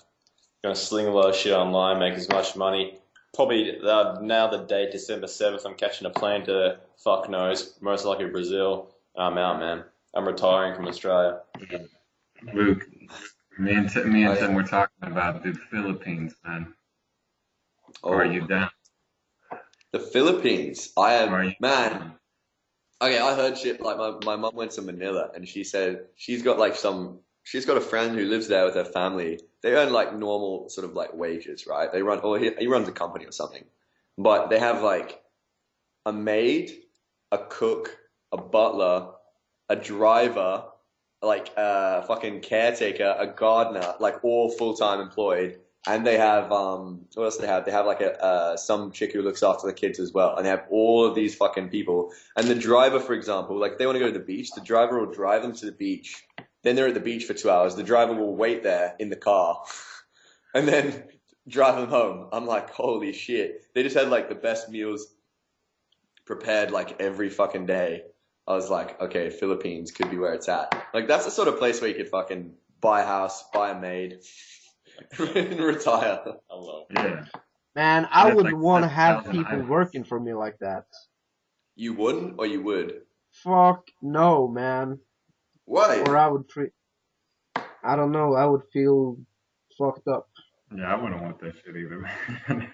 sling a lot of shit online, make as much money. Probably now the date, December 7th, I'm catching a plane to fuck knows, most likely Brazil, and I'm out, man. I'm retiring from Australia. Luke, me and Tim were talking about the Philippines, man. Are you down? The Philippines. Man. Okay, I heard shit like my mum went to Manila and she said she's got a friend who lives there with her family. They earn like normal sort of like wages, right? He runs a company or something. But they have like a maid, a cook, a butler, a driver, like a fucking caretaker, a gardener, like all full-time employed. And they have what else do they have? They have like some chick who looks after the kids as well. And they have all of these fucking people. And the driver, for example, like they want to go to the beach, the driver will drive them to the beach. Then they're at the beach for 2 hours. The driver will wait there in the car and then drive them home. I'm like, holy shit. They just had like the best meals prepared like every fucking day. I was like, okay, Philippines could be where it's at. Like that's the sort of place where you could fucking buy a house, buy a maid, and retire. Hello. Yeah. Man, I That's would like want to have 7,000 people items. working for me like that. You wouldn't or you would? Fuck no, man. Why? Or I would I don't know, I would feel fucked up. Yeah, I wouldn't want that shit either, man.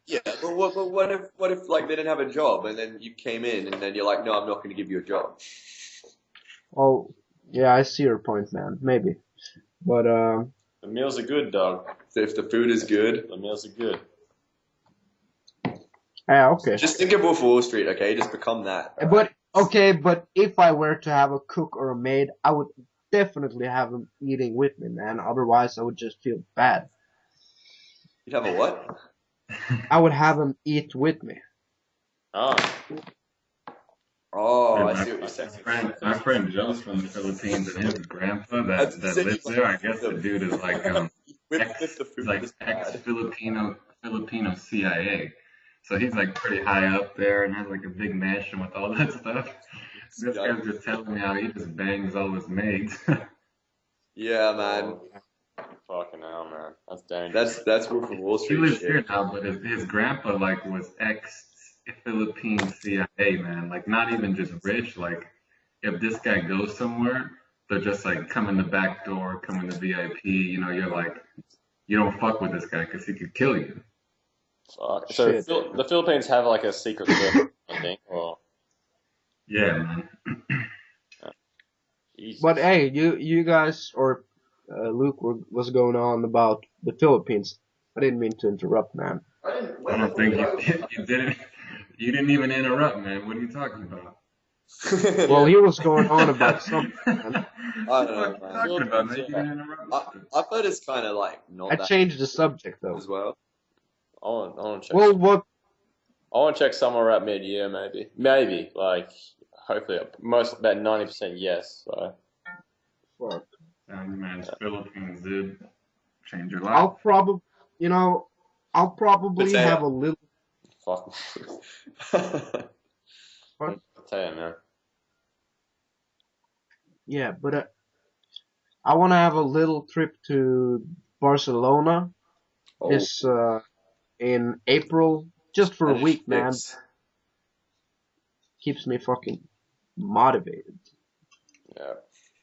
Yeah, but what if like they didn't have a job and then you came in and then you're like, no, I'm not going to give you a job. Oh, yeah, I see your point, man. Maybe. But, The meals are good, dog. So if the food is good, The meals are good. yeah, okay. just think of Wolf of Wall Street, okay? Just become that. But if I were to have a cook or a maid, I would definitely have them eating with me, man. Otherwise, I would just feel bad. You'd have a what? I would have them eat with me. Oh, Oh, Yeah, I see what you're saying. my friend Joe's from the Philippines, and his grandpa that lives there, I guess the dude is like If the food is bad. Filipino CIA. So he's like pretty high up there and has like a big mansion with all that stuff. This guy's just telling me how he just bangs all his maids. Yeah, man. fucking hell, man. That's dangerous. That's Wolf of Wall He Street lives shit. here now, but his grandpa like was ex-Philippine CIA, man. Like not even just rich. Like if this guy goes somewhere, they're just like come in the back door, come in the VIP. You know, you're like, you don't fuck with this guy because he could kill you. Fuck. So Shit. the Philippines have like a secret service, I think. Or Yeah, man. Jesus. But hey, you guys, or Luke, what's going on about the Philippines? I didn't mean to interrupt, man. I don't think you didn't. You didn't even interrupt, man. What are you talking about? Well, he was going on about something, man. I don't know, What man. are you talking about, man? You didn't interrupt. I've heard it's kind of like not I that changed the subject though. as well. I want to check. Well, what? I want to check somewhere at mid-year, maybe. Maybe, like, hopefully, about 90% yes. So Fuck. Man, Philippines, dude. Change your life. I'll probably Potato. have a little. fuck. What? I'll tell you, man. Yeah, but I want to have a little trip to Barcelona Oh, this in April, just for a and week, man. fix. Keeps me fucking motivated. Yeah.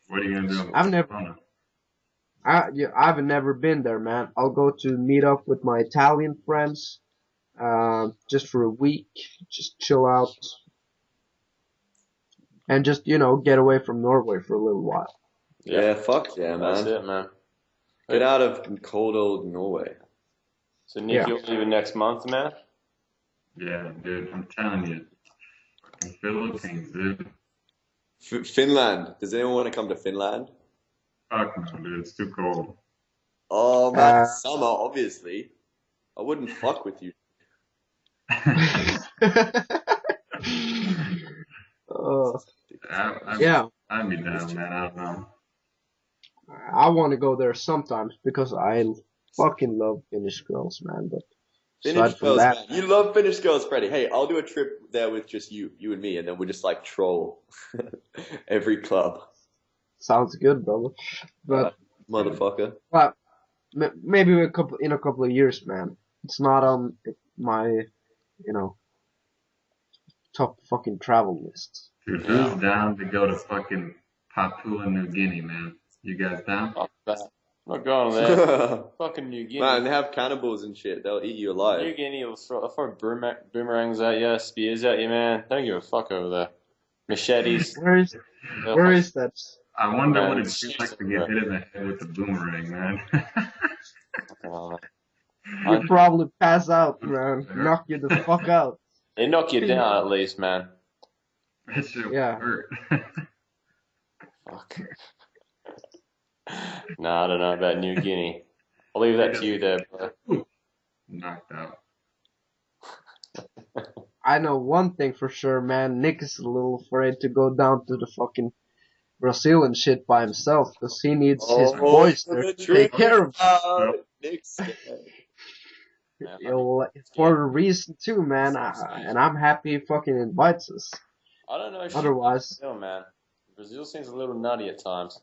What are you gonna do? in I've never- Barcelona? I've never been there, man. I'll go to meet up with my Italian friends, just for a week, just chill out, and just get away from Norway for a little while. Yeah, fuck yeah, That's man. it, man. Get out of cold old Norway. So, Nick, Yeah. you're leaving next month, man? Yeah, dude. I'm telling you. Fucking Philippines, dude. Finland. Does anyone want to come to Finland? Fuck no, dude. It's too cold. Oh man, summer, obviously. I wouldn't fuck with you. Yeah, I'd be down, man. I don't know. I want to go there sometimes because I fucking love Finnish girls, man. But Finnish aside from girls, that, man. You love Finnish girls, Freddie. Hey, I'll do a trip there with just you and me, and then we'll just like troll every club. sounds good, brother. But Motherfucker. maybe in a couple of years, man. It's not on my top fucking travel list. Dude, he's down to go to fucking Papua New Guinea, man. You guys down? Fuck that. I'm not going there. Fucking New Guinea. Man, they have cannibals and shit. They'll eat you alive. New Guinea will throw boomerangs at you, spears at you, man. Don't give a fuck over there. Machetes. Where is that? I wonder Man, what it feels like to get hit in the head with a boomerang, man. You probably pass out, man. Knock you the fuck out. They knock you down at least, man. That shit Yeah. hurt. Fuck. Nah, I don't know about New Guinea. I'll leave that to you there, bro. Knocked out. I know one thing for sure, man. Nick is a little afraid to go down to the fucking Brazil and shit by himself because he needs his boys there to take care of him. Nick's For a reason too, man. And I'm happy he fucking invites us. I don't know. Otherwise, Brazil, man. Brazil seems a little nutty at times.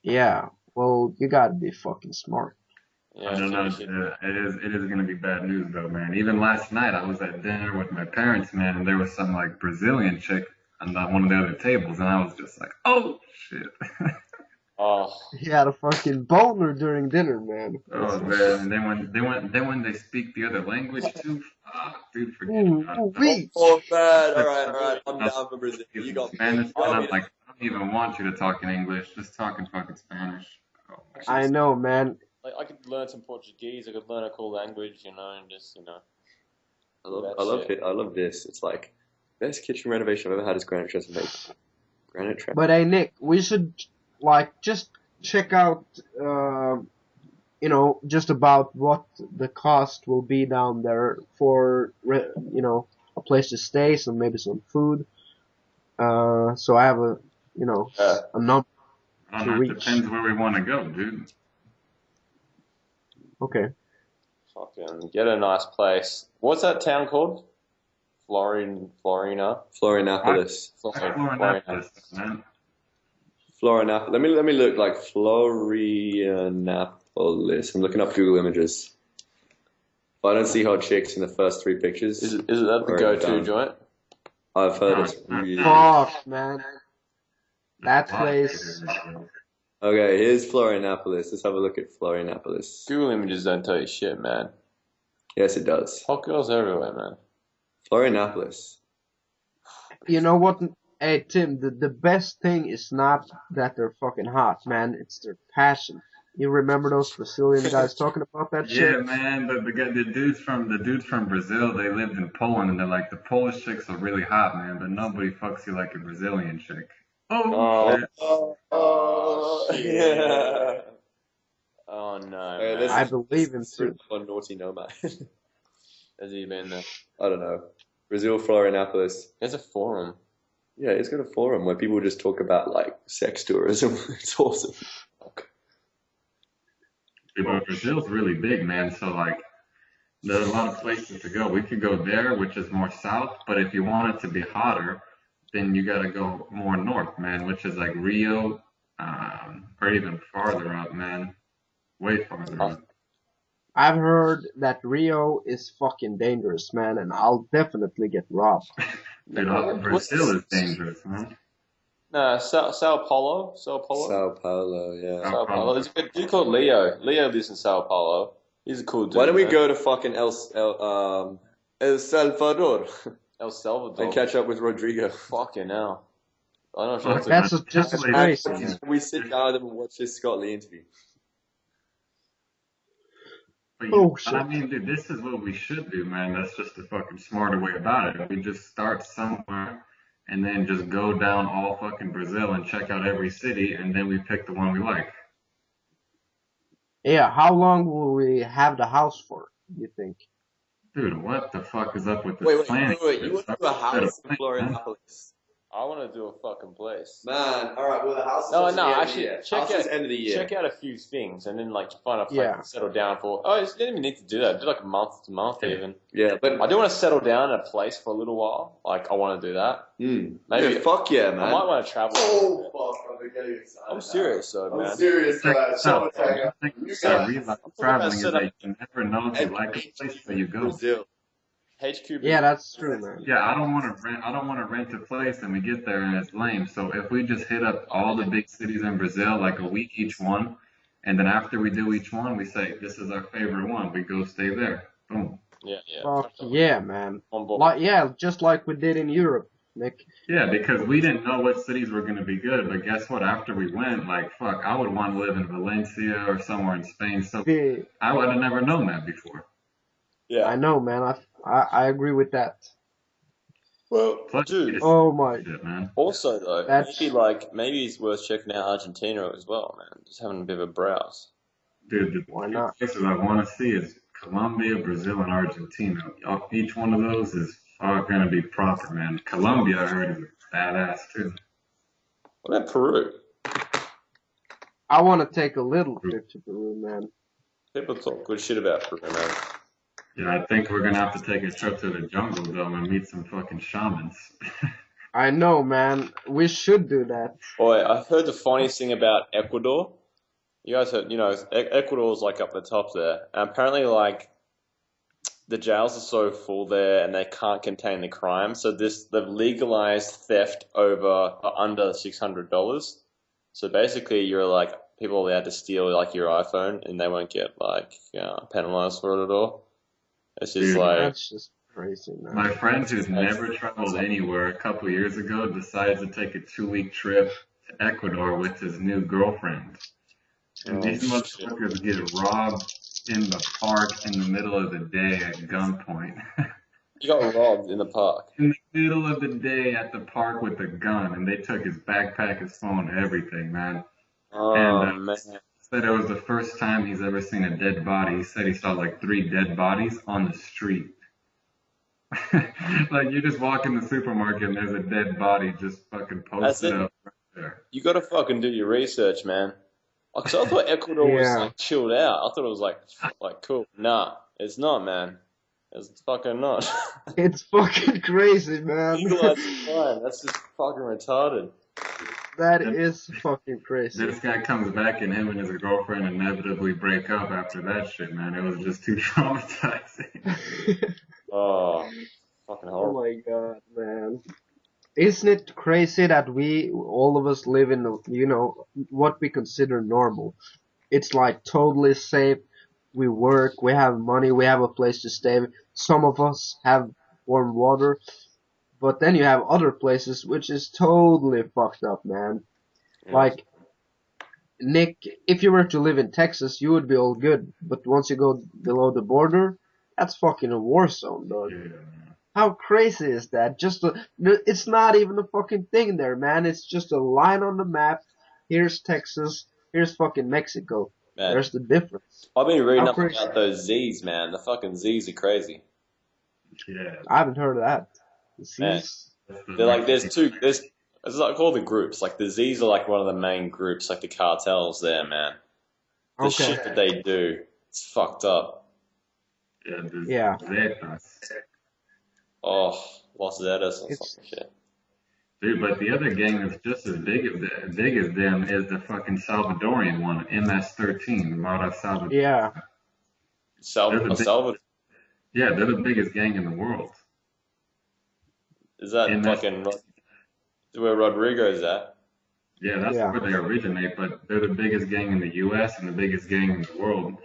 yeah. Well, you gotta be fucking smart. Yeah, I don't know. It is gonna be bad news though, man. Even last night, I was at dinner with my parents, man, and there was some like Brazilian chick on one of the other tables, and I was just like, oh shit. Oh, He had a fucking boner during dinner, man. Oh man, and then when they speak the other language too, fuck, dude, forget about it. Oh, man. All right. I'm down for Brazil. You got Spanish, and I'm like, I don't even want you to talk in English, just talk in fucking Spanish. Oh, I know, man. like I could learn some Portuguese. I could learn a cool language, and just, I love this. It's like best kitchen renovation I've ever had is Granite Trust made. Granite Trust. But hey, Nick, we should just check out, just about what the cost will be down there for, a place to stay, so maybe some food. So I have a number I don't to know, it reach. depends where we want to go, dude. Okay. fucking get a nice place. What's that town called? Florina. Florianopolis. Florianopolis, man. Florianopolis. Let me look like Florianopolis. I'm looking up Google Images. If I don't see hot chicks in the first 3 pictures, Is it that the go-to joint? I've heard it's No, really. Fuck, man. That place. Okay, here's Florianopolis. Let's have a look at Florianopolis. Google Images don't tell you shit, man. Yes, it does. Hot girls everywhere, man. Florianopolis. You know what? Hey, Tim, the best thing is not that they're fucking hot, man. It's their passion. You remember those Brazilian guys talking about that shit? Yeah, man. The dudes from Brazil, they lived in Poland, and they're like, the Polish chicks are really hot, man, but nobody fucks you like a Brazilian chick. Oh, shit. Yeah. Oh no, Hey, man. I believe him too. On Naughty Nomad. Has he been there? I don't know. Brazil, Florianopolis. There's a forum. Yeah, he's got a forum where people just talk about like sex tourism. It's awesome. But Brazil's really big, man. So like, there's a lot of places to go. We could go there, which is more south. But if you want it to be hotter, then you gotta go more north, man, which is like Rio, or even farther up, man. Way farther up. I've heard that Rio is fucking dangerous, man, and I'll definitely get robbed. Dude, Brazil is dangerous, man. No, Sao Paulo. Sao Paulo, yeah. Sao Paulo. There's a good dude called Leo. Leo lives in Sao Paulo. He's a cool dude. Why don't we man. go to fucking El Salvador El Salvador? and catch up with Rodrigo? Fucking hell. I don't know if Fuck, that's That's just as crazy. Man. We sit down and watch this Scott Lee interview. But Oh, shit. I mean, dude, this is what we should do, man. That's just a fucking smarter way about it. We just start somewhere and then just go down all fucking Brazil and check out every city, and then we pick the one we like. Yeah, how long will we have the house for, you think? Dude, what the fuck is up with this Wait. planning? You want to do a house in Florianopolis? I want to do a fucking place. Man, alright, well the house is No, at the end of the actually, year. check House out is end of the year. check out a few things, and then like find a place Yeah. to settle down for. Oh, you didn't even need to do that. Do like a month to month even. Yeah, but I do want to settle down in a place for a little while. Like I want to do that. Maybe yeah, fuck yeah, man. I might want to travel. Oh fuck, I'm getting excited. I'm serious though, man. I'm serious, Check man. this out. So, The thing you about guys- real life traveling is that you never know if you like a place where you go. Brazil. HQ. Yeah, that's true, man. Yeah, I don't want to rent. I don't want to rent a place and we get there and it's lame. So if we just hit up all the big cities in Brazil, like a week each one, and then after we do each one, we say this is our favorite one. We go stay there. Boom. Yeah. Fuck yeah, man. On board. Like, yeah, just like we did in Europe, Nick. Yeah, because we didn't know what cities were going to be good, but guess what? After we went, like, fuck, I would want to live in Valencia or somewhere in Spain. So The, I would have never known that before. Yeah. I know, man. I agree with that. Well, Plus, dude. it's Oh my. shit, man. Also, though, That's- maybe it's worth checking out Argentina as well, man. Just having a bit of a browse. Dude, the Why two not? places I want to see is Colombia, Brazil, and Argentina. Each one of those is going to be proper, man. Colombia, I heard, is badass, too. What about Peru? I want to take a little trip to Peru, man. People talk good shit about Peru, man. Yeah, I think we're going to have to take a trip to the jungle, though, and meet some fucking shamans. I know, man. We should do that. Boy, I've heard the funniest thing about Ecuador. You guys heard, Ecuador's like up the top there. And apparently, like, the jails are so full there and they can't contain the crime. So they've legalized theft under $600. So basically, you're like, people are allowed to steal like your iPhone and they won't get like penalized for it at all. It's just Dude, like, That's just crazy, man. My friend who's never traveled anywhere a couple years ago decided to take a 2-week trip to Ecuador with his new girlfriend. And these motherfuckers get robbed in the park in the middle of the day at gunpoint. you got robbed in the park. In the middle of the day at the park with a gun, and they took his backpack, his phone, everything, man. Oh, And man. said it was the first time he's ever seen a dead body. He said he saw like 3 dead bodies on the street. Like you just walk in the supermarket and there's a dead body just fucking posted up right there. You gotta fucking do your research, man. Cause I thought Ecuador was Yeah. like chilled out. I thought it was like cool. Nah, it's not, man. It's fucking not. It's fucking crazy, man. Legalized crime. That's just fucking retarded. That is fucking crazy. This guy comes back and him and his girlfriend inevitably break up after that shit, man. It was just too traumatizing. Oh, fucking Oh horrible. my god, man. Isn't it crazy that we, all of us live in, what we consider normal? It's like totally safe. We work, we have money, we have a place to stay. Some of us have warm water. But then you have other places which is totally fucked up, man. Yeah. Like, Nick, if you were to live in Texas, you would be all good. But once you go below the border, that's fucking a war zone, dog. Yeah. How crazy is that? It's not even a fucking thing there, man. It's just a line on the map. Here's Texas. Here's fucking Mexico. Man, There's the difference. I've been reading How up crazy. about those Z's, man. The fucking Z's are crazy. Yeah. I haven't heard of that. Man. See? They're like, there's it's like all the groups. Like the Z's are like one of the main groups, like the cartels there, man. The Okay. shit that they do, it's fucked up. Yeah. Zetas. Oh, Los Zetas or It's- some shit. Dude, but the other gang that's just as big as them is the fucking Salvadorian one, MS-13, Mara Salvador. Yeah. They're the big- Salvador. Yeah, they're the biggest gang in the world. Is that And fucking where Rodrigo's at? Yeah, that's Yeah. where they originate, but they're the biggest gang in the U.S. and the biggest gang in the world.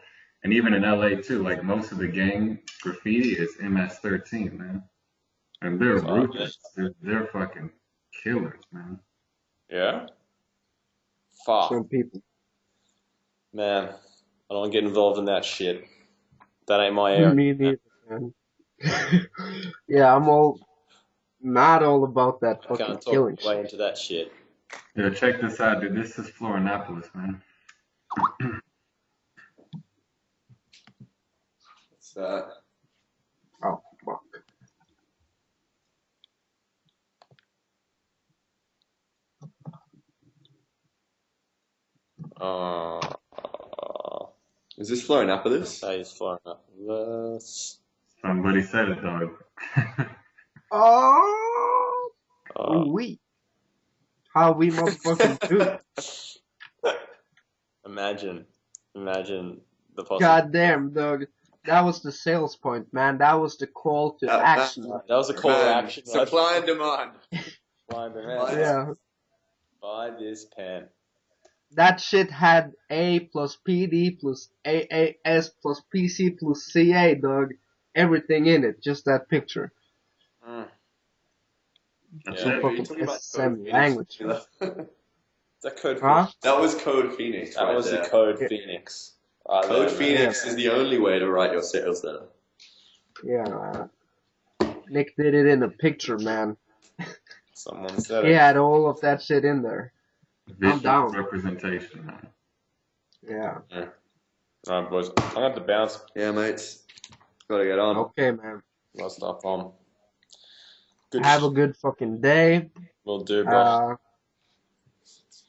And even in L.A. too, like most of the gang graffiti is MS-13, man. And they're Oh, ruthless. They're fucking killers, man. Yeah. Fuck, Some people. man. I don't get involved in that shit. That ain't my area. Me neither, man. Yeah, I'm not all about that I fucking can't killing talk way shit. into that shit. Yeah, check this out, dude. This is Florianopolis, man. What's that? Oh, fuck. Is this Florianopolis? That is Florianopolis. Somebody said it, dog. Oh, Uh, we. How we motherfucking do. imagine the possibility. Goddamn, dog. that was the sales point, man. That was the call to action. That was a call to Man, action. supply and demand. Supply and demand. Yeah. Buy this pen. That shit had A plus PD plus AAS plus PC plus CA, dog. Everything in it. Just that picture. That's Yeah, it. but you're Fucking talking about SSM Code language. Phoenix. That Code Huh? That was Code Phoenix. That right was there. the Code Phoenix. Right Code there, Phoenix is the only way to write your sales letter. Yeah, man. Nick did it in a picture, man. Someone said He it. had all of that shit in there. Visual down. representation, man. Yeah. Alright, boys. I'm gonna have to bounce. Yeah, mates. Gotta get on. Okay, man. My stuff on. Good Have a good fucking day. Will do, bro.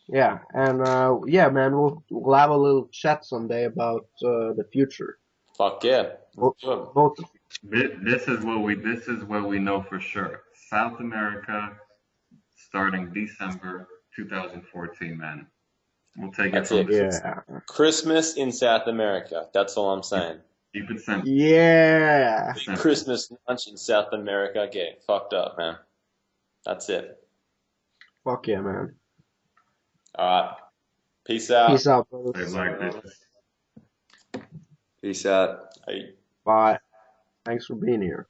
Yeah, and yeah, man, we'll have a little chat someday about the future. Fuck yeah. Both of you. This is what we know for sure. South America, starting December 2014, man. We'll take That's it from it. there. Yeah. Christmas in South America. That's all I'm saying. Keep it simple. Yeah. Simple. Christmas lunch in South America getting fucked up, man. That's it. Fuck yeah, man. Alright. Peace out. Peace out, They brothers. like this. Peace out. Hey. Bye. Thanks for being here.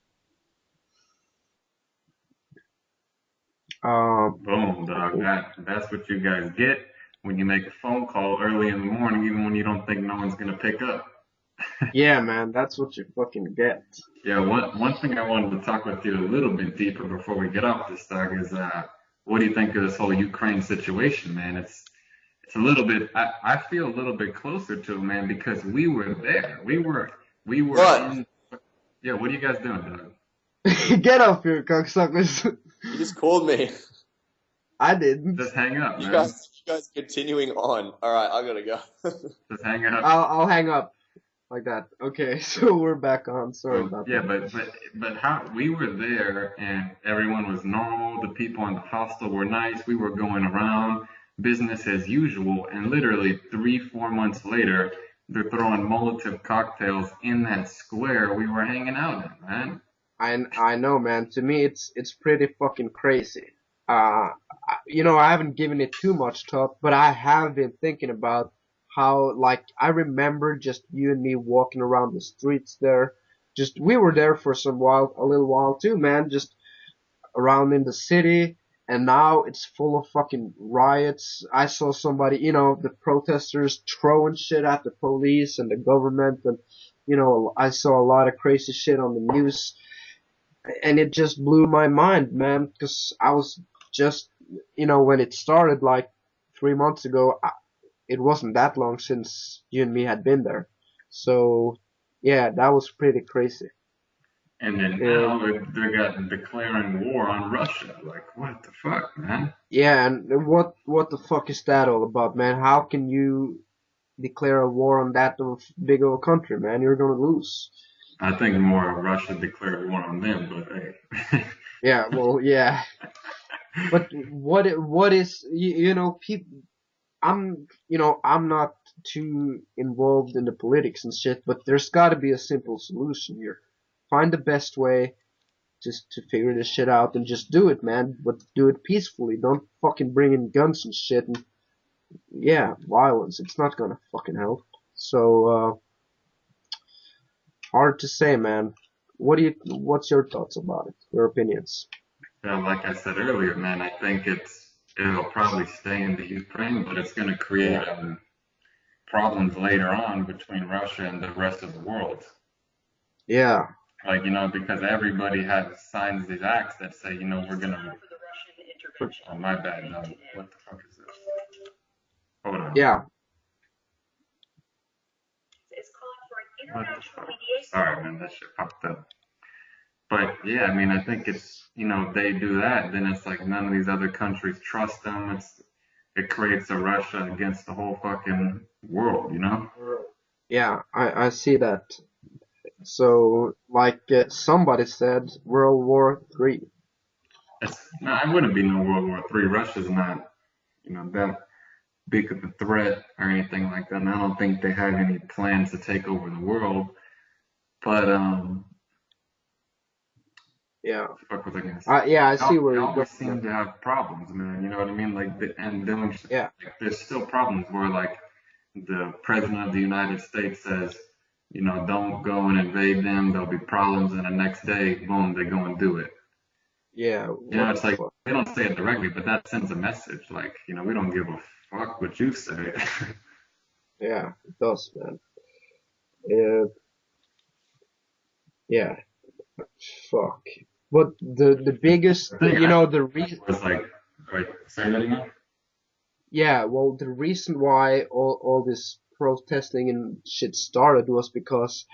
Boom, dog. That's what you guys get when you make a phone call early in the morning, even when you don't think no one's gonna pick up. Yeah, man, that's what you fucking get. Yeah, one thing I wanted to talk with you a little bit deeper before we get off this, dog, is what do you think of this whole Ukraine situation, man? It's a little bit. I feel a little bit closer to it, man, because we were there. We were What? in. Yeah, what are you guys doing, dog? Get off here, cocksuckers. You just called me. I didn't. Just hang up, You man. guys continuing on. Alright, I gotta go. Just hang up. I'll hang up like that. Okay, so we're back on. Sorry about Yeah, that. but how we were there and everyone was normal. The people in the hostel were nice. We were going around business as usual, and literally 3-4 months later, they're throwing Molotov cocktails in that square we were hanging out in, man. I know, man. To me, it's pretty fucking crazy. I haven't given it too much thought, but I have been thinking about how, like, I remember just you and me walking around the streets there. Just, we were there for a little while too, man. Just around in the city, and now it's full of fucking riots. I saw somebody, the protesters throwing shit at the police and the government, and, I saw a lot of crazy shit on the news. And it just blew my mind, man, because I was just, when it started like 3 months ago, it wasn't that long since you and me had been there. So, yeah, that was pretty crazy. And then now they're declaring war on Russia. Like, what the fuck, man? Yeah, and what the fuck is that all about, man? How can you declare a war on that big of a country, man? You're gonna lose. I think more Russia declared war on them, but hey. Yeah, well, yeah. But what is, people, I'm not too involved in the politics and shit, but there's gotta be a simple solution here. Find the best way just to figure this shit out and just do it, man. But do it peacefully. Don't fucking bring in guns and shit and, yeah, violence. It's not gonna fucking help. So, hard to say, man. What's your thoughts about it? Your opinions? Yeah, like I said earlier, man, I think it'll probably stay in the Ukraine, but it's going to create problems later on between Russia and the rest of the world. Yeah. Like, because everybody signs these acts that say, we're going to. Oh, my bad, no. What the fuck is this? Hold on. Yeah. What the fuck? Sorry, man, that shit popped up. But yeah, I mean, I think it's, they do that, then it's like none of these other countries trust them. It creates a Russia against the whole fucking world, Yeah, I see that. So, like somebody said, World War III. No, it wouldn't be no World War III. Russia's not, that big of a threat or anything like that. And I don't think they have any plans to take over the world But Yeah. fuck was I gonna say? Yeah, I see where They you're always going. seem to have problems, man. You know what I mean? Like, and then Yeah. like, there's still problems where like the president of the United States says, you know, don't go and invade them. There'll be problems, and the next day, boom, they go and do it. Yeah. You know, What it's the like fuck? they don't say it directly, but that sends a message. Like, you know, we don't give a fuck what you say. Yeah, it does, man. Uh, yeah. Fuck. But the biggest, The thing you I know, the reason. was like, wait, say that again? Yeah, well, the reason why all this protesting and shit started was because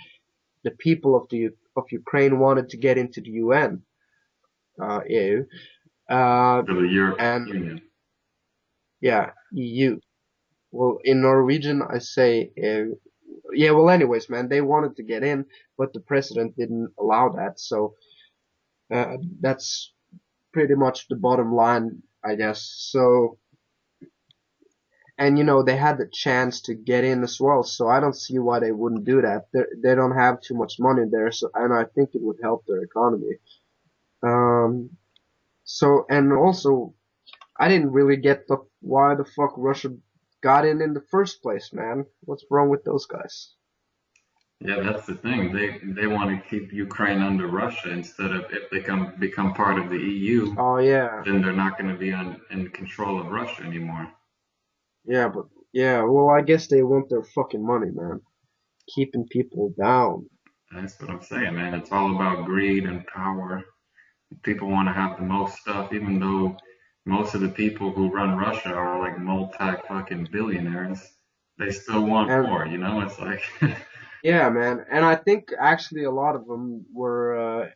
the people of Ukraine wanted to get into the UN, EU, For the European and Union. yeah, EU. Well, in Norwegian, I say, yeah. Well, anyways, man, they wanted to get in, but the president didn't allow that. So that's pretty much the bottom line, I guess. So. And you know they had the chance to get in as well, so I don't see why they wouldn't do that. They don't have too much money there, so and I think it would help their economy. Um, so and also I didn't really get why the fuck Russia got in the first place, man. What's wrong with those guys? Yeah, that's the thing. They want to keep Ukraine under Russia instead of if they become part of the EU, Oh yeah, then they're not going to be in control of Russia anymore. yeah, but yeah, well I guess they want their fucking money, man. Keeping people down. That's what I'm saying, man. It's all about greed and power. People want to have the most stuff, even though most of the people who run Russia are like multi fucking billionaires. They still want And more, you know? It's like, yeah, man. And I think actually a lot of them were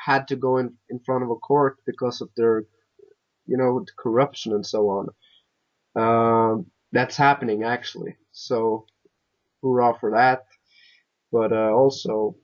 had to go in front of a court because of their, you know, corruption and so on. That's happening actually. So hurrah for that. But also,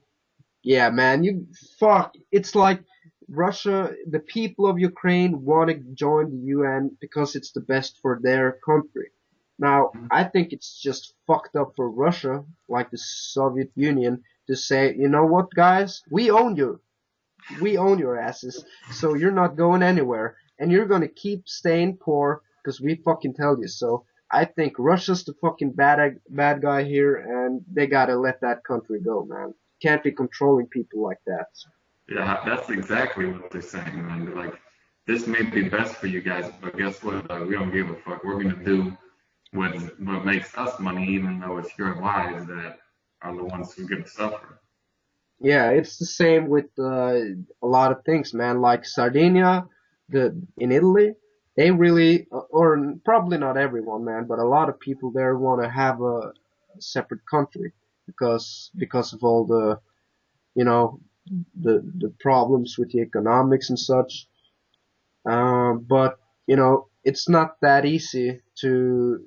yeah, man, you fuck. It's like Russia, the people of Ukraine want to join the UN because it's the best for their country. Now, I think it's just fucked up for Russia, like the Soviet Union, to say, you know what, guys, we own your asses, so you're not going anywhere, and you're gonna keep staying poor because we fucking tell you so. I think Russia's the fucking bad guy here, and they gotta let that country go, man. Can't be controlling people like that. yeah, that's exactly what they're saying, man. They're like, this may be best for you guys, but guess what? We don't give a fuck. We're gonna do what makes us money, even though it's your lives that are the ones who are gonna suffer. Yeah, it's the same with a lot of things, man. Like Sardinia, in Italy, they really, or probably not everyone, man, but a lot of people there want to have a separate country because of all the, you know, the problems with the economics and such. But you know, it's not that easy to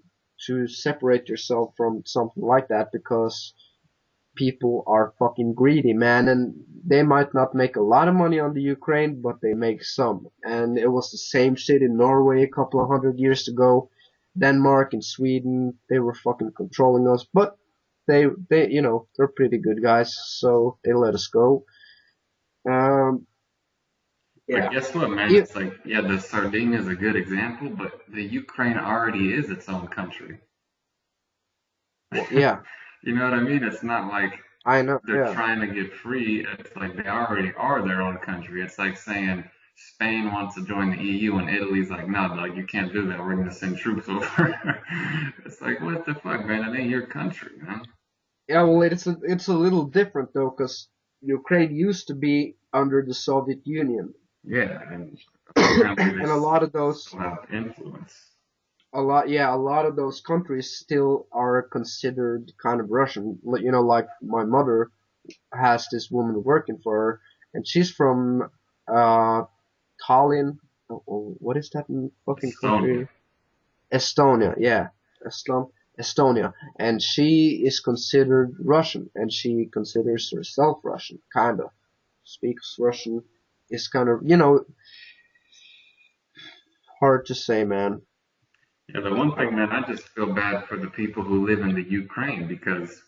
separate yourself from something like that because people are fucking greedy, man, and they might not make a lot of money on the Ukraine, but they make some. And it was the same shit in Norway a couple of 100 years ago. Denmark and Sweden, they were fucking controlling us, but you know, they're pretty good guys, so they let us go. Um, But yeah, guess what, man? yeah, It's like, yeah, the Sardinia is a good example, but the Ukraine already is its own country. well, yeah, You know what I mean? It's not like I know, they're yeah, trying to get free. It's like they already are their own country. It's like saying Spain wants to join the EU and Italy's like, no, like you can't do that. We're going to send troops over. It's like, what the fuck, man? It ain't your country, man. yeah. Well, it's a little different though, because Ukraine used to be under the Soviet Union, Yeah, and apparently they and a lot of those still have influence. a lot of those countries still are considered kind of Russian. You know, like my mother has this woman working for her, and she's from uh Tallinn. What is that fucking Estonia. country? Estonia, yeah, Estonia, and she is considered Russian, and she considers herself Russian, kind of speaks Russian. Is kind of, you know, hard to say, man. Yeah, the one I thing, don't. man, I just feel bad for the people who live in the Ukraine because,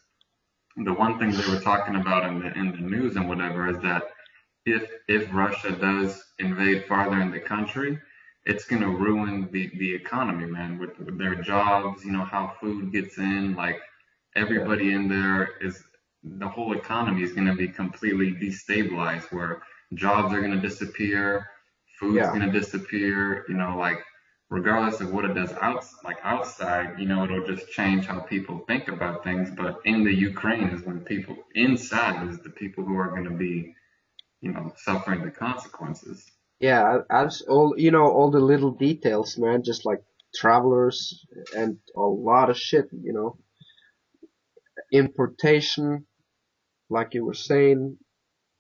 the one thing they were talking about in the news and whatever is that if Russia does invade farther in the country, it's gonna ruin the economy, man, with their jobs, how food gets in, like everybody in there is the whole economy is gonna be completely destabilized where jobs are gonna disappear, food's Yeah, gonna disappear, like regardless of what it does outside, it'll just change how people think about things. But in the Ukraine is when people inside is the people who are gonna be suffering the consequences. yeah. As all the little details, man. Just like travelers and a lot of shit. Importation, like you were saying.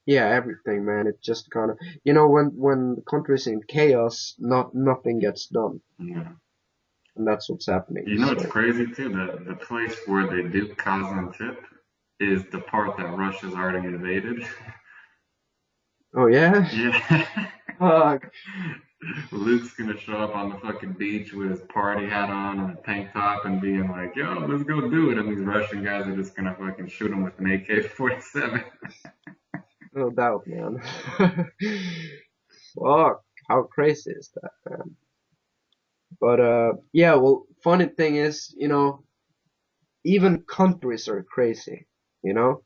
Yeah, everything, man. It just kind of, when the country's in chaos, nothing gets done, Yeah. and that's what's happening. It's So, crazy too. The place where they do Kazantip is the part that Russia's already invaded. oh yeah, Yeah. fuck. Luke's gonna show up on the fucking beach with his party hat on and a tank top and being like, "Yo, let's go do it," and these Russian guys are just gonna fucking shoot him with an AK-47. No doubt, man. Fuck, how crazy is that, man? But yeah. Well, funny thing is, even countries are crazy. You know,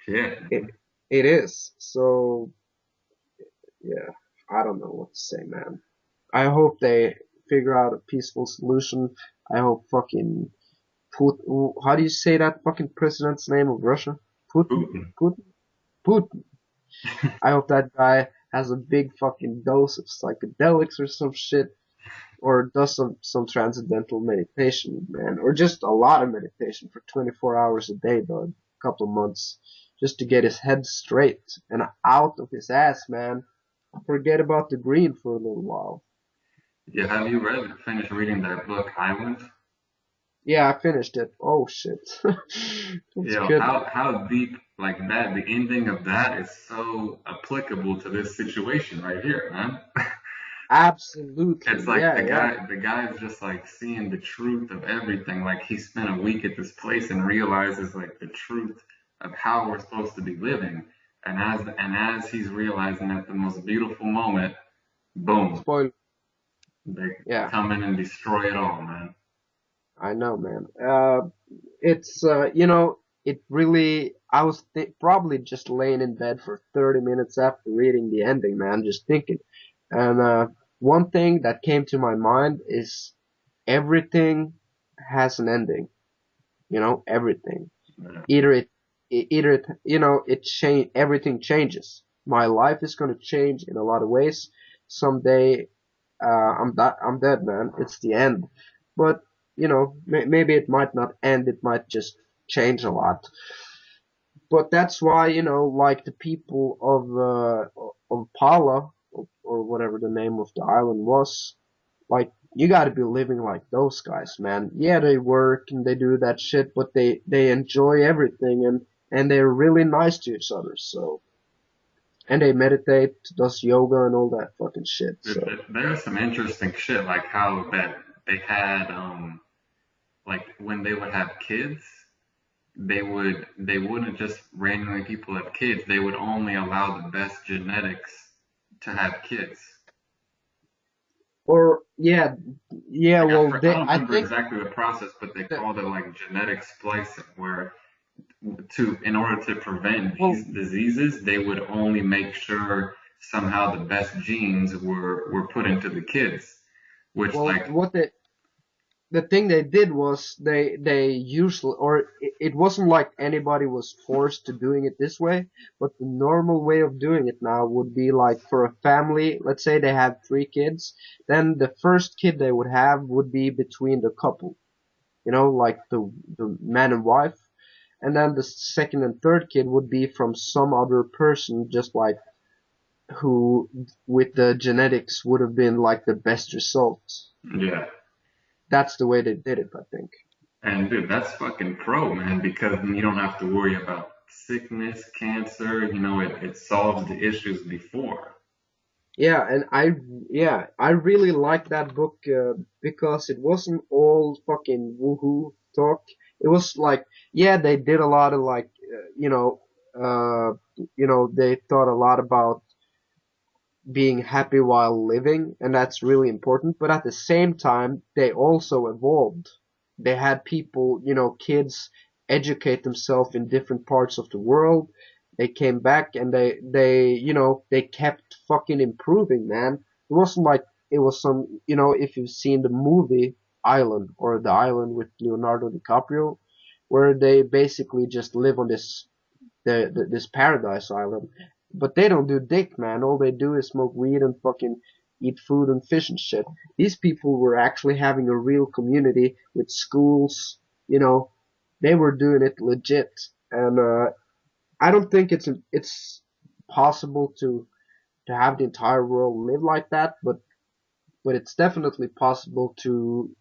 Yeah. it it is. So yeah, I don't know what to say, man. I hope they figure out a peaceful solution. I hope fucking how do you say that fucking president's name of Russia? Putin? Putin. Putin? Putin. I hope that guy has a big fucking dose of psychedelics or some shit, or does some transcendental meditation, man, or just a lot of meditation for 24 hours a day, dog, a couple of months, just to get his head straight and out of his ass, man. Forget about the green for a little while. Yeah, have you finished reading that book, Island? Yeah, I finished it. Oh shit. That's good, man. How deep like that, the ending of that is so applicable to this situation right here, man. Absolutely. It's like Yeah, yeah. the guy's just like seeing the truth of everything. Like he spent a week at this place and realizes like the truth of how we're supposed to be living. And as he's realizing at the most beautiful moment, boom, Spoiler. they Yeah, come in and destroy it all, man. I know, man. It's it really. I was probably just laying in bed for 30 minutes after reading the ending, man, just thinking. And one thing that came to my mind is everything has an ending. Everything. Yeah. Either it change. Everything changes. My life is gonna change in a lot of ways. Someday, I'm dead, man. It's the end. But maybe it might not end. It might just change a lot. But that's why, like the people of Pala, or whatever the name of the island was, like you got to be living like those guys, man. Yeah, they work and they do that shit, but they enjoy everything, and they're really nice to each other. So, and they meditate, does yoga and all that fucking shit. So, There's some interesting shit like how that they had like when they would have kids, they wouldn't just randomly people have kids. They would only allow the best genetics to have kids. or yeah, yeah. Like Well, I don't I remember think exactly the process, but they that called it like genetic splicing, where in order to prevent well, these diseases, they would only make sure somehow the best genes were put into the kids, which well, like what the thing they did was they usually, or it wasn't like anybody was forced to doing it this way, but the normal way of doing it now would be like for a family, let's say they had 3 kids, then the first kid they would have would be between the couple, like the man and wife, and then the second and third kid would be from some other person, just like who with the genetics would have been like the best results. yeah. That's the way they did it, I think. And dude, that's fucking pro, man, because then you don't have to worry about sickness, cancer, it solves the issues before. Yeah, and I really liked that book because it wasn't all fucking woohoo talk. It was like, yeah, they did a lot of like, they thought a lot about being happy while living, and that's really important. But at the same time, they also evolved. They had people, kids educate themselves in different parts of the world. They came back and they kept fucking improving, man. It wasn't like it was some, if you've seen the movie Island or The Island with Leonardo DiCaprio, where they basically just live on this paradise island. But they don't do dick, man. All they do is smoke weed and fucking eat food and fish and shit. These people were actually having a real community with schools, they were doing it legit. And, I don't think it's possible to have the entire world live like that, but it's definitely possible to,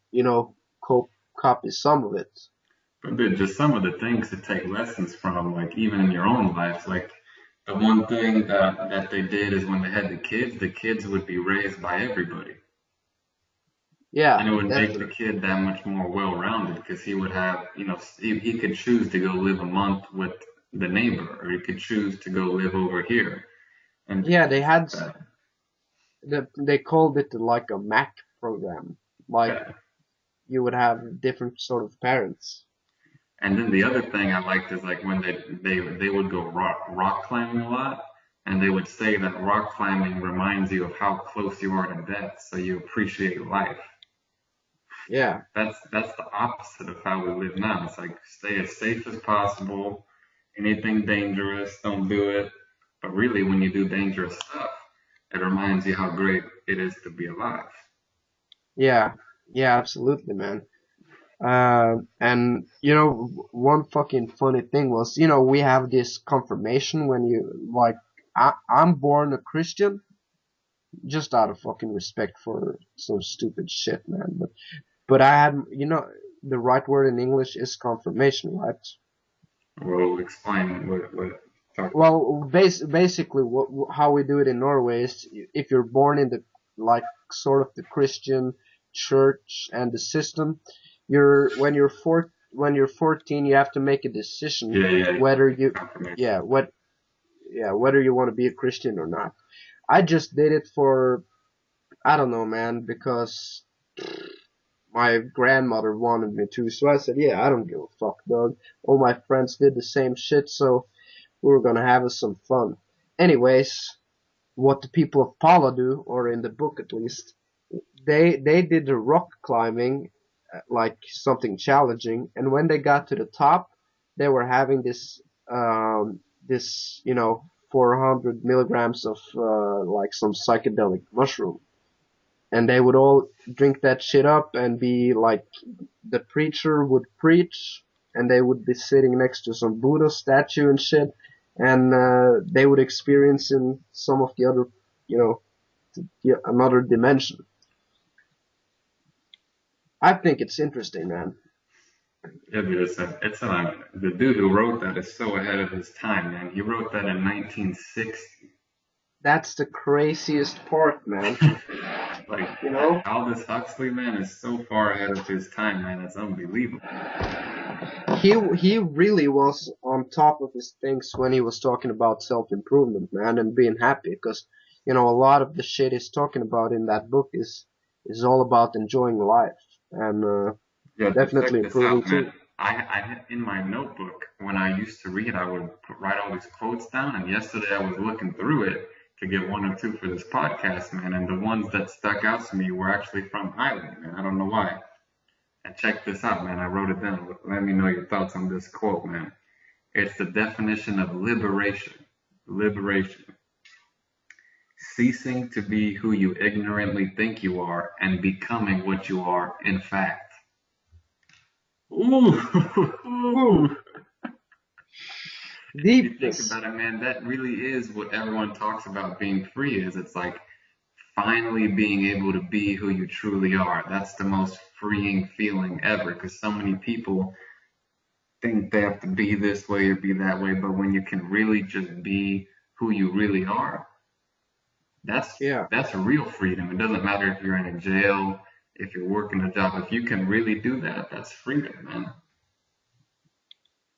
copy some of it. But just some of the things to take lessons from, like even in your own life, like the one thing that they did is when they had the kids would be raised by everybody. Yeah, And it would make the definitely. kid that much more well-rounded because he would have, he could choose to go live a month with the neighbor, or he could choose to go live over here and Yeah, they had that. they called it like a Mac program. Like Yeah. you would have different sort of parents. And then the other thing I liked is like when they would go rock climbing a lot, and they would say that rock climbing reminds you of how close you are to death, so you appreciate life. Yeah, That's the opposite of how we live now. It's like stay as safe as possible. Anything dangerous, don't do it. But really, when you do dangerous stuff, it reminds you how great it is to be alive. yeah, yeah, absolutely, man. And one fucking funny thing was, we have this confirmation when you like, I'm born a Christian, just out of fucking respect for some stupid shit, man. But I had, the right word in English is confirmation, right? We'll explain what talk. Well, basically, how we do it in Norway is if you're born in the like sort of the Christian church and the system, when you're 14, you have to make a decision Yeah, whether you confirmation. yeah what yeah whether you want to be a Christian or not. I just did it for, I don't know, man, because my grandmother wanted me to, so I said, yeah, I don't give a fuck, dog. All my friends did the same shit, so we were gonna have us some fun. Anyways, what the people of Pala do, or in the book at least, they did the rock climbing, like something challenging, and when they got to the top, they were having this 400 milligrams of like some psychedelic mushroom, and they would all drink that shit up and be like, the preacher would preach, and they would be sitting next to some Buddha statue and shit, and they would experience in some of the other, another dimension. I think it's interesting, man. Yeah, but the dude who wrote that is so ahead of his time, man. He wrote that in 1960. That's the craziest part, man. Like You know? Aldous Huxley, man, is so far ahead of his time, man. It's unbelievable. He really was on top of his things when he was talking about self-improvement, man, and being happy, because, a lot of the shit he's talking about in that book is all about enjoying life, and Yeah, but definitely check this improving out, man. too. I had in my notebook when I used to read, I would write all these quotes down, and yesterday I was looking through it to get one or two for this podcast, man, and the ones that stuck out to me were actually from Ireland, man. I don't know why. And check this out, man. I wrote it down. Let me know your thoughts on this quote, man. It's the definition of liberation. Liberation. Ceasing to be who you ignorantly think you are and becoming what you are in fact. Ooh. Ooh, If you think deepness. about it, man, that really is what everyone talks about being free is. It's like finally being able to be who you truly are. That's the most freeing feeling ever because so many people think they have to be this way or be that way, but when you can really just be who you really are, that's Yeah, that's real freedom. It doesn't matter if you're in a jail, if you're working a job, if you can really do that, that's freedom, man.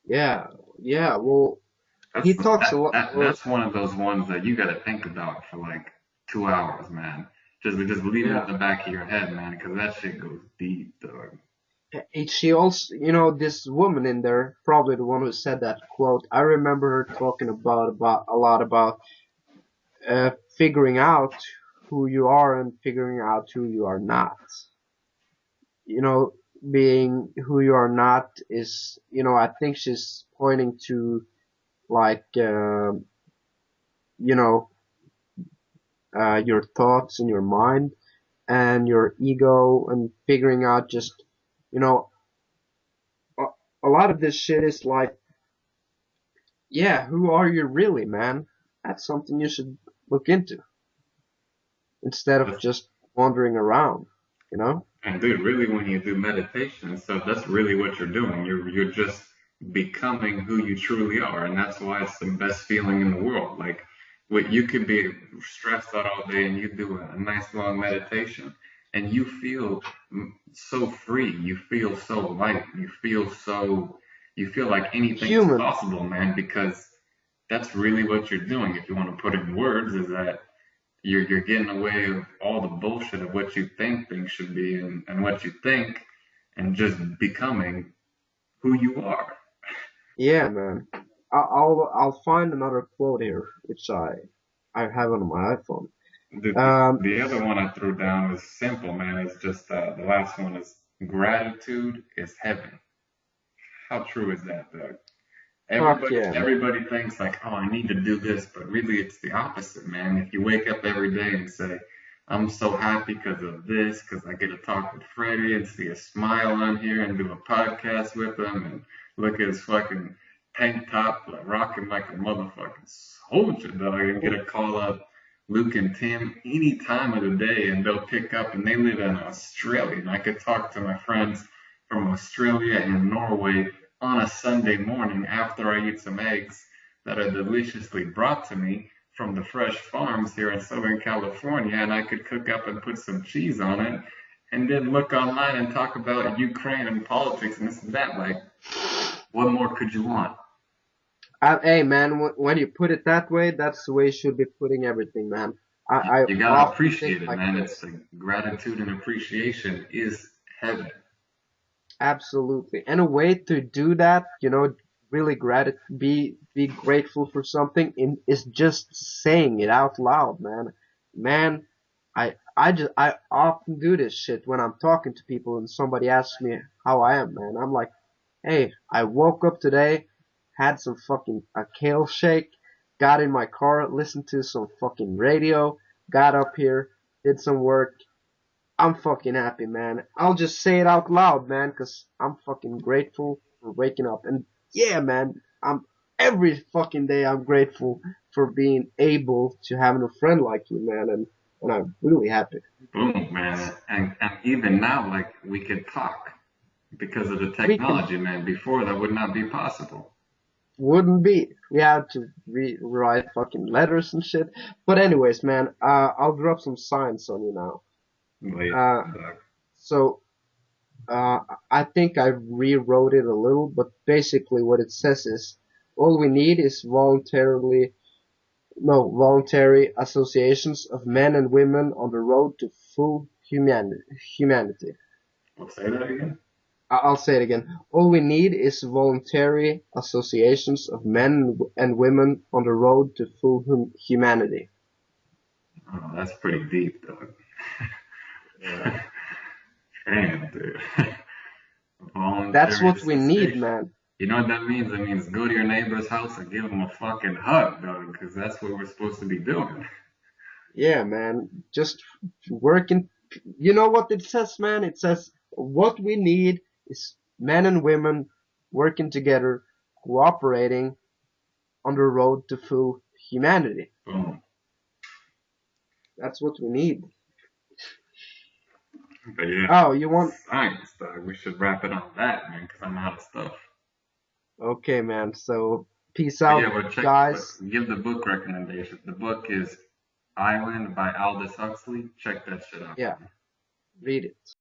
Yeah, yeah. Well, That's he talks a lot. Well, that's one of those ones that you got to think about for like 2 hours, man. Just leave it in yeah. the back of your head, man, because that shit goes deep, dog. She also, this woman in there, probably the one who said that quote. I remember her talking about a lot about figuring out who you are and figuring out who you are not. You know, being who you are not is, I think she's pointing to like, you know, your thoughts and your mind and your ego and figuring out just, you know, a, a lot of this shit is like, yeah, who are you really, man? That's something you should look into instead of That's, just wandering around, you know? and dude, really, when you do meditation and stuff, that's really what you're doing. You're just becoming who you truly are, and that's why it's the best feeling in the world. Like, what you could be stressed out all day, and you do a nice long meditation, and you feel so free. You feel so light. You feel like anything is Human. possible, man, because that's really what you're doing. If you want to put it in words, is that you're getting away of all the bullshit of what you think things should be and what you think and just becoming who you are. Yeah, man. I'll find another quote here, which I have on my iPhone. Um, The other one I threw down was simple, man. It's just the last one is gratitude is heaven. How true is that, Doug? fuck Everybody yeah, man. everybody thinks like, oh, I need to do this, but really it's the opposite, man. If you wake up every day and say, I'm so happy because of this, because I get to talk with Freddie and see a smile on here and do a podcast with him and look at his fucking tank top, like rocking like a motherfucking soldier, dog, and get a call up Luke and Tim any time of the day and they'll pick up and they live in Australia. And I could talk to my friends from Australia and Norway on a Sunday morning after I eat some eggs that are deliciously brought to me from the fresh farms here in Southern California, and I could cook up and put some cheese on it, and then look online and talk about Ukraine and politics and this and that. Like, what more could you want? Hey, man, when you put it that way, that's the way you should be putting everything, man. I You gotta often think appreciate it, like man. It's this. the gratitude and appreciation is heaven. Absolutely. And a way to do that, really be grateful for something is just saying it out loud, man. Man, I often do this shit when I'm talking to people and somebody asks me how I am, man. I'm like, hey, I woke up today, had some fucking a kale shake, got in my car, listened to some fucking radio, got up here, did some work, I'm fucking happy, man. I'll just say it out loud, man, 'cause I'm fucking grateful for waking up. And yeah, man, every fucking day I'm grateful for being able to have a friend like you, man, and I'm really happy. Boom, man. And even now, like, we could talk because of the We can, technology, man. Before, that would not be possible. wouldn't be. We had to write fucking letters and shit. But anyways, man, I'll drop some science on you now. Like, Uh, so, Uh, I think I rewrote it a little, but basically what it says is all we need is voluntary associations of men and women on the road to full humanity. we'll say that again. I'll say it again. All we need is voluntary associations of men and women on the road to full humanity. Oh, that's pretty deep, though. Yeah. Damn, dude. That's Voluntary what we need, association. man. You know what that means? It means go to your neighbor's house and give him a fucking hug, dog, because that's what we're supposed to be doing. Yeah, man. Just working. You know what it says, man? It says what we need is men and women working together, cooperating on the road to full humanity. Boom. That's what we need. But yeah, Oh, you want? science, dog. We should wrap it on that, man, because I'm out of stuff. Okay, man. So peace But out, yeah, well, guys. give the book recommendation. The book is Island by Aldous Huxley. Check that shit out. Yeah, read it.